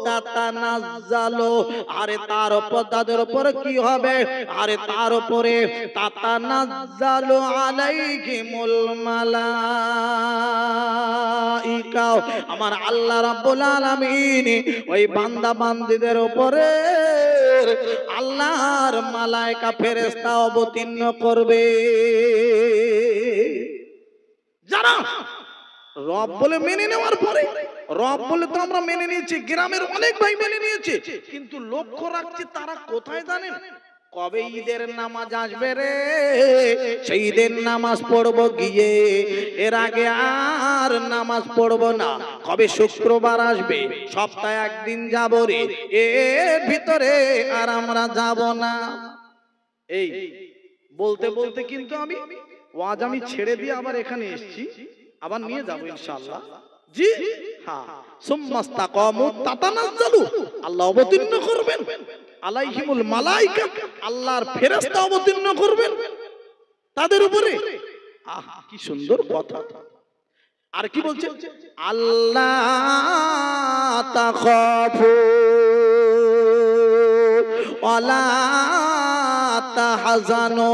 তাতানাজ্জালু, আরে তার উপর তাদের উপর কি হবে, আরে তার উপরে তাতানাজ্জালু আলাইহিমুল মালাইকা। আমার আল্লাহ রাব্বুল আলামিন ওই বান্দা বান্দীদের উপরে আল্লাহর মালায়েকা ফেরেশতা অবতীর্ণ করবে, যারা রব বলে মেনে নেওয়ার পরে, রব বলে তো আমরা মেনে নিয়েছি, গ্রামের অনেক ভাই মেনে নিয়েছে, কিন্তু লক্ষ্য রাখছি তারা কোথায় জানেন, কবে ঈদের নামাজ আসবে রে, সেই ঈদের নামাজ পড়বো গিয়ে, এর আগে আর নামাজ পড়বো না। কবে শুক্রবার আসবে, সপ্তাহে একদিন যাবো রে, এর ভিতরে আর আমরা যাব না। এই বলতে বলতে কিন্তু ওয়াজ আমি ছেড়ে দিয়ে আবার এখানে এসেছি, আবার নিয়ে যাবো ইনশাআল্লাহ। জি হ্যাঁ, সুম্মাস্তাকামু তাতানাজ্জালু, আল্লাহ অবতীর্ণ করবেন আলাইহিমুল মালাইকা, আল্লাহর ফেরেশতা অবতীর্ণ করবেন তাদের উপরে। আহা কি সুন্দর কথা। আর কি বলছে, আল্লাহ তাখাফু ওয়ালা তাহজানু,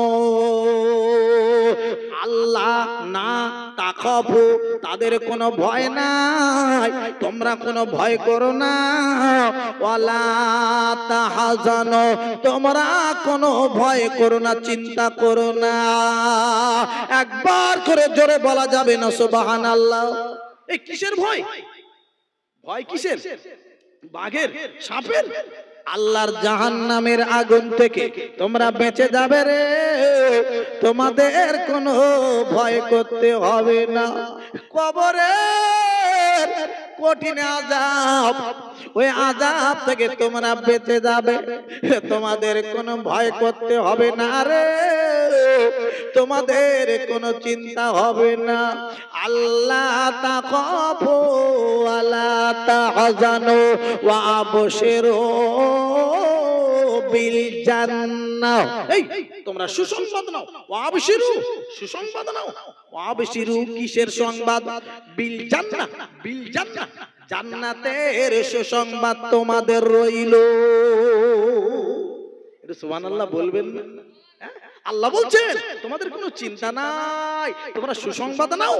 আল্লাহ না তাখাফু, তাদের কোনো ভয় নাই, তোমরা কোনো ভয় করো না। ওয়ালা তাহজানু, তোমরা কোনো ভয় করো না, চিন্তা করো না। একবার করে জোরে বলা যাবে না সুবহানাল্লাহ? এই কিসের ভয়? ভয় কিসের? বাঘের, সাপের? আল্লাহর জাহান্নামের আগুন থেকে তোমরা বেঁচে যাবে রে, তোমাদের কোনো ভয় করতে হবে না। কবরের কঠিন আযাব, ওই আযাব থেকে তোমরা বেঁচে যাবে, তোমাদের কোনো ভয় করতে হবে না রে, তোমাদের কোনো চিন্তা হবে না। আল্লাহ তাখাফু ওয়ালা তাহজানু ওয়া আবশিরু বিল জান্নাহ। এই তোমরা সুসংবাদ নাও, ওয়া আবশিরু, সুসংবাদ নাও। ওয়া আবশিরু কিসের সংবাদ? বিল জান্নাহ, বিল জান্নাহ, জান্নাতের সুসংবাদ তোমাদের রইল। এটা সুবহানাল্লাহ বলবেন না? আল্লাহ বলছেন তোমাদের কোনো চিন্তা নাই, তোমরা সুসংবাদ নাও।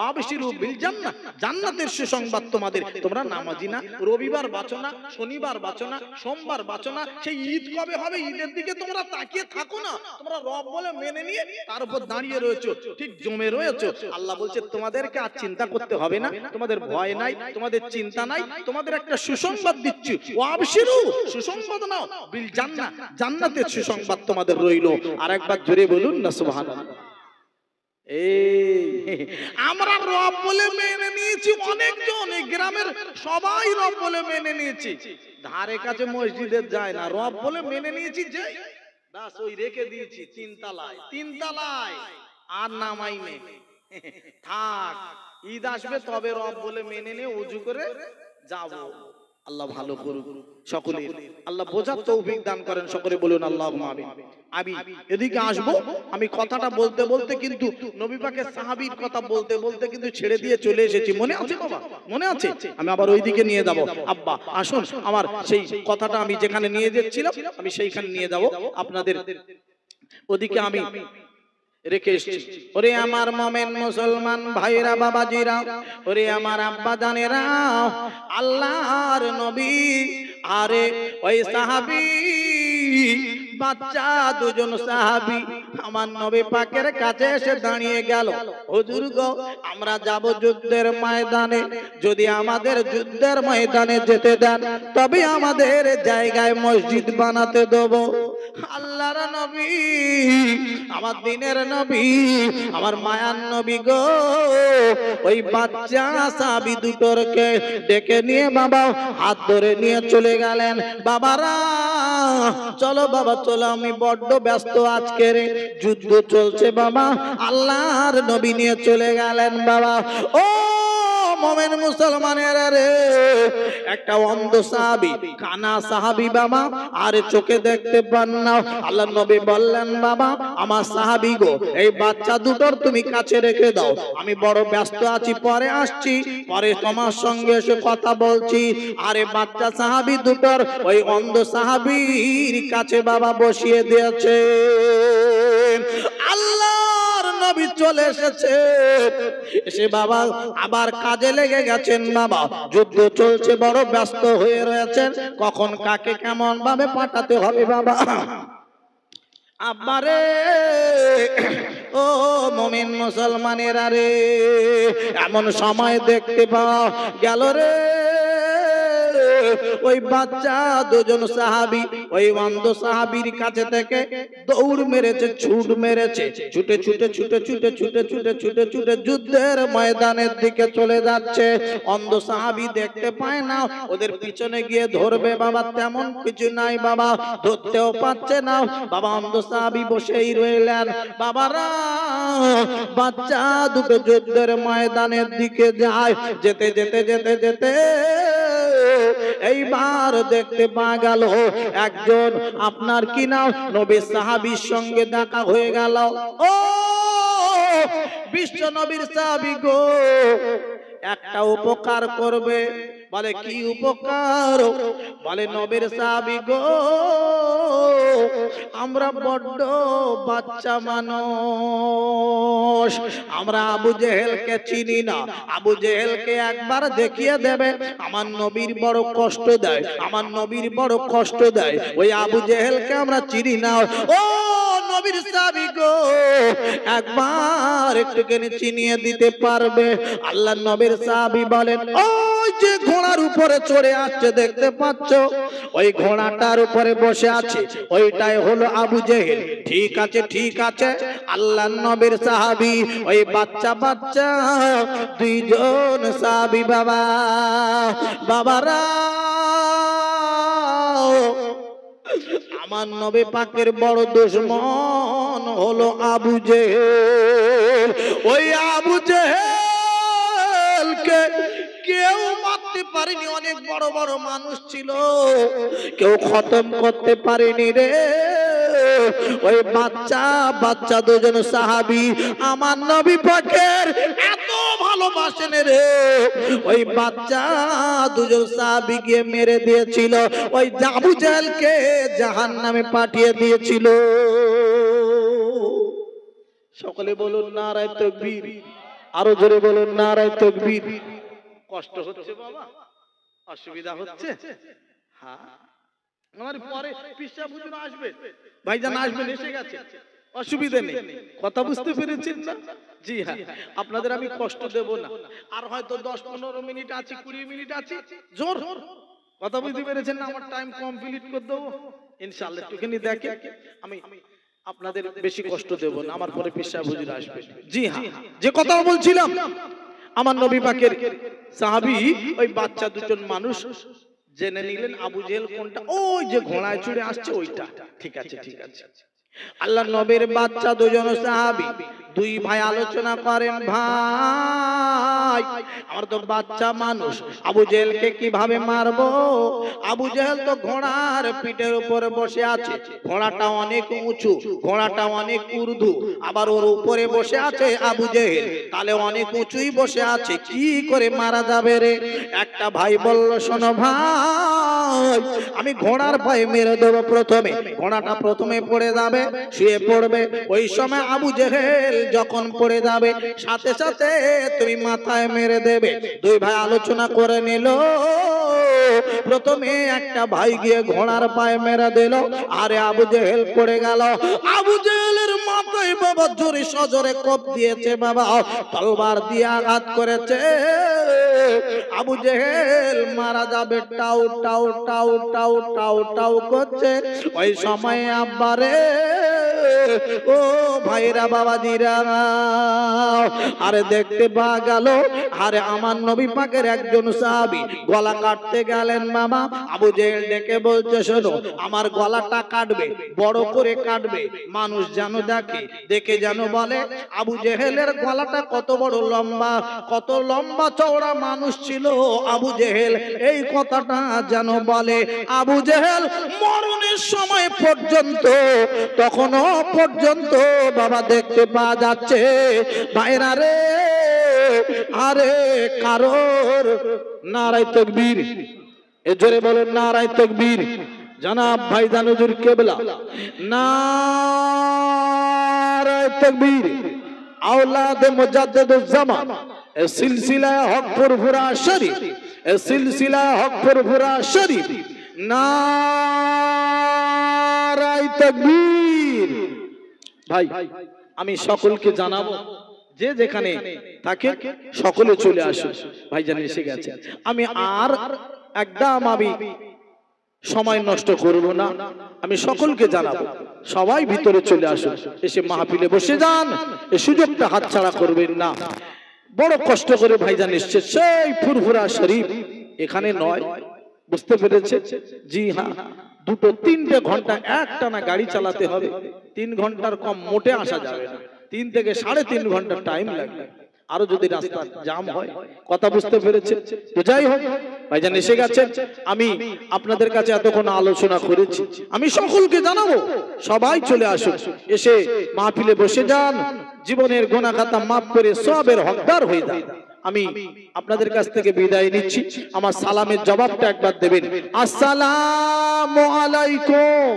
আবশিরু বিল জান্নাহ, জান্নাতের সুসংবাদ তোমাদের। তোমরা নামাজি না, রবিবার বাঁচো না, শনিবার বাঁচো না, সোমবার বাঁচো না, সেই ঈদ কবে হবে ঈদের দিকে তোমরা তাকিয়ে থাকো না, তোমরা রব বলে মেনে নিয়ে তার উপর দাঁড়িয়ে রয়েছো, ঠিক জমে রয়েছো। আল্লাহ বলছে তোমাদেরকে আর চিন্তা করতে হবে না, তোমাদের ভয় নাই, তোমাদের চিন্তা নাই, তোমাদের একটা সুসংবাদ দিচ্ছি। আবশিরু, সুসংবাদ নাও, বিল জান্নাহ, জান্নাতের সুসংবাদ তোমাদের রইল। আর জোরে বলুন না সুবহানাল্লাহ। এই আমরা রব বলে মেনে নিয়েছি, অনেকজন এই গ্রামের সবাই রব বলে মেনে নিয়েছি, ধারে কাছে মসজিদে যায় না, রব বলে মেনে নিয়েছি যে বাস ওই রেখে দিয়েছি তিনতলায়, তিনতলায় আর নামাই নেই। থাক, ঈদ আসবে তবে রব বলে মেনে নিয়ে উজু করে যাব। আল্লাহ ভালো করুক সকলে, আল্লাহ বোঝার তৌফিক দান করেন সকলে, বলুন আল্লাহুম্মা আমিন। আমি এদিকে আসবো, আমি কথাটা বলতে বলতে কিন্তু নবী পাকের সাহাবীর কথা বলতে বলতে কিন্তু ছেড়ে দিয়ে চলে এসেছি, মনে আছে বাবা? মনে আছে? আমি আবার ওইদিকে নিয়ে যাব। আব্বা আসুন, আমার সেই কথাটা আমি যেখানে নিয়ে যাচ্ছিলাম আমি সেইখানে নিয়ে যাব, আপনাদের ওদিকে আমি রেখে এসেছি। ওরে আমার মোমেন মুসলমান ভাইরা, বাবাজিরা, ওরে আমার আব্বা জানেরা, আল্লাহর নবী আরে ওই সাহাবী বাচ্চা দুজন সাহাবী আমার নবী পাকের কাছে এসে দাঁড়িয়ে গেল, হুজুর গো আমরা যাব যুদ্ধের ময়দানে, যদি আমাদের যুদ্ধের ময়দানে যেতে দেন তবে আমাদের জায়গায় মসজিদ বানাতে দেব। আল্লাহর নবী, আমার দিনের নবী, আমার মায়ার নবী গো, ওই বাচ্চা সাহাবী দুটোরকে ডেকে নিয়ে বাবা হাত ধরে নিয়ে চলে গেলেন। বাবারা চলো বাবা চলো, আমি বড্ড ব্যস্ত, আজকের যুদ্ধ চলছে বাবা। আল্লাহর নবী নিয়ে চলে গেলেন বাবা। ও মোমেন মুসলমানের রে, একটা অন্ধ সাহাবী, কানা সাহাবী বাবা, আর চোখে দেখতে পান না। আল্লাহর নবী বললেন বাবা আমার সাহাবী গো, এই বাচ্চা দুটোর তুমি কাছে রেখে দাও, আমি বড় ব্যস্ত আছি, পরে আসছি, পরে তোমার সঙ্গে এসে কথা বলছি। আরে বাচ্চা সাহাবী দুটোর ওই অন্ধ সাহাবীর কাছে বাবা বসিয়ে দিয়েছে। আল্লাহর নবী চলে এসেছে, এসে বাবা আবার কাজে লেগে গেছেন বাবা, যুদ্ধ চলছে, বড় ব্যস্ত হয়ে রয়েছেন, কখন কাকে কেমন ভাবে পাঠাতে হবে বাবা। আব্বারে ও মুমিন মুসলমানেরা রে, এমন সময় দেখতে পাওয়া গেল রে, ওই বাচ্চা দুজন সাহাবী ওই অন্ধ সাহাবীর কাছে থেকে দৌড় মেরেছে, ছুট মেরেছে, ছুটে ছুটে ছুটে ছুটে ছুটে ছুটে ছুটে ছুটে যুদ্ধের ময়দানের দিকে চলে যাচ্ছে। অন্ধ সাহাবী দেখতে পায় না, ওদের পিছনে গিয়ে ধরবে বাবা, তেমন কিছু নাই বাবা, ধরতেও পারছে না বাবা। অন্ধ সাহাবী বসেই রইলেন। বাবারা বাচ্চা দুটো যুদ্ধের ময়দানের দিকে যায়, যেতে যেতে যেতে যেতে এইবার দেখতে পাওয়া গেল একজন আপনার কি নাম নবীর সাহাবীর সঙ্গে দেখা হয়ে গেল। ও বিশ্ব নবীর সাহাবী গো, একটা উপকার করবে, বলে কি উপকার? বলে নবীর সাহাবী গো, আমরা বড্ড বাচ্চা মানুষ, আমরা আবু জেহেলকে চিনি না। আবু জেহেলকে একবার দেখিয়ে দেবে, আমার নবীর বড় কষ্ট দেয়, আমার নবীর বড় কষ্ট দেয়, ওই আবু জেহেলকে আমরা চিনি না। ও নবীর সাহাবী গো, একবার একটুখানি চিনিয়ে দিতে পারবে? আল্লাহর নবীর সাহাবী বলেন, ওই যে ঘোড়ার উপরে চড়ে আসছে দেখতে পাচ্ছ, ওই ঘোড়াটার উপরে বসে আছে, ওইটাই হলো আবু জেহেল। ঠিক আছে, ঠিক আছে। আল্লাহর নবীর সাহাবী, ওই বাচ্চা বাচ্চা দুইজন সাহাবী বাবা, বাবারা, আমার নবী পাকের বড় দুশমন হলো আবু জেহেল। ওই আবু জেহেলকে কেউ মারতে পারেনি, অনেক বড় বড় মানুষ ছিল, কেউ খতম করতে পারেনি রে। ওই বাচ্চা বাচ্চা দুজন সাহাবী আমার নবী পাকের এত ভালোবাসেন রে, ওই বাচ্চা দুজন সাহাবী গিয়ে মেরে দিয়েছিল, ওই আবু জেহেলকে জাহান্নামে পাঠিয়ে দিয়েছিল। সকলে বলুন নারায়ে তাকবীর, আরো জোরে বলুন নারায়ে তাকবীর। কষ্ট হচ্ছে বাবা, অসুবিধা হচ্ছে? হ্যাঁ, আমার পরে পিসা হুজুর আসবে, ভাইজান আসবেন, এসে গেছে, অসুবিধা নেই। কথা বুঝতে পেরেছেন না? জি হ্যাঁ, আপনাদের আমি কষ্ট দেব না। আর হয়তো 10-15 মিনিট আছে, 20 মিনিট আছে, জোর কথা বুঝতে পেরেছেন না? আমার টাইম কমপ্লিট করে দেবো ইনশাআল্লাহ। একটুখানি দেখে, আমি আপনাদের বেশি কষ্ট দেব না, আমার পরে পিসা হুজুর আসবে। জি হ্যাঁ, যে কথা বলছিলাম, আমার নবী পাকের সাহাবী ওই বাচ্চা দুজন মানুষ জেনে নিলেন আবু জেহেল কোনটা, ওই যে ঘোড়ায় চড়ে আসছে ওইটা। ঠিক আছে, ঠিক আছে। আল্লাহ নবীর বাচ্চা দুজন সাহাবী দুই ভাই আলোচনা করেন, ভাই আমার তো বাচ্চা মানুষ, আবু জেহেলকে কিভাবে মারবো? আবু জেহেল তো ঘোড়ার পিঠের উপরে বসে আছে, ঘোড়াটা অনেক উঁচু, ঘোড়াটা অনেক উর্দু, আবার ওর উপরে বসে আছে আবু জেহেল, তাহলে অনেক উঁচুই বসে আছে, কি করে মারা যাবে রে? একটা ভাই বলল, শোনো ভাই, আমি ঘোড়ার পায়ে মেরে দেবো প্রথমে, ঘোড়াটা প্রথমে পড়ে যাবে, শুয়ে পড়বে, ওই সময় আবু জেহেল যখন পড়ে যাবে সাথে সাথে তুমি মাথায় মেরে দেবে। দুই ভাই আলোচনা করে নিল, প্রথমে একটা ভাই গিয়ে ঘোড়ার পায়ে মেরে দিল, আরে আবু জেহেল পড়ে গেল। আবু জেহেলের মাথায় বাবা জোরে সজোরে কোপ দিয়েছে, বাবা তলবার দিয়ে আঘাত করেছে, আবু জেহেল মারা যাবে, tau tau tau tau tau tau করছে। ওই সময় আব্বারে, ও ভাইরা বাবাজিরা, আরে দেখতে পাওয়া গেল, আরে আমার নবী পাকের একজন সাহাবী গলা কাটতে গেলেন। বাবা আবু জেহেল ডেকে বলছে, শোনো, আমার গলাটা কাটবে, বড় করে কাটবে, মানুষ যেন দেখে, দেখে যেন বলে আবু জেহেলের গলাটা কত বড় লম্বা, কত লম্বা চওড়া মানুষ ছিল আবু জেহেল, এই কথাটা যেন বলে। আবু জেহেল মরণের সময় পর্যন্ত, তখনও পর্যন্ত বাবা দেখতে পাওয়া যাচ্ছে, ভাইরা রে, আরে কারোর নারায়ে তাকবীর, এ জোরে বলেন নারায়ে তাকবীর। জনাব ভাইজান হুজুর কেবলা, নারায়ে তাকবীর। আওলাদ মুজাদ্দিদুজ জামান, এ সিলসিলা হক ফুরফুরা শরীফ, এ সিলসিলা হক ফুরফুরা শরীফ, নারায়ে তাকবীর। ভাই আমি সকলকে জানাবো, যে যেখানে থাকে সকলে চলে আসুন, ভাইজান এসে গেছে। আমি আর একদম আমি সময় নষ্ট করব না, আমি সকলকে জানাবো, সবাই ভিতরে চলে আসুন, এসে মাহফিলে বসে যান, এই সুযোগটা হাতছাড়া করবেন না। বড় কষ্ট করে ভাইজান এসছে, সেই ফুরফুরা শরীফ এখানে নয়, বুঝতে পেরেছে? জি হ্যাঁ, 2-3 ঘন্টা একটানা গাড়ি চালাতে হবে, 3 ঘন্টার কম মোটে আসা যাবে না, 3 থেকে 3.5 ঘন্টা টাইম লাগবে, আরো যদি রাস্তা জাম হয়। কথা বুঝতে পেরেছে? তো যাই হোক, ভাইজান এসে গেছে, আমি আপনাদের কাছে এতক্ষণ আলোচনা করেছি, আমি সকলকে জানাবো, সবাই চলে আসুন, এসে মাহফিলে বসে যান, জীবনের গুনাহ খাতা মাফ করে সওয়াবের হকদার হয়ে যান। আমি আপনাদের কাছ থেকে বিদায় নিচ্ছি। আমার সালামের জবাবটা একবার দেবেন। আসসালামু আলাইকুম।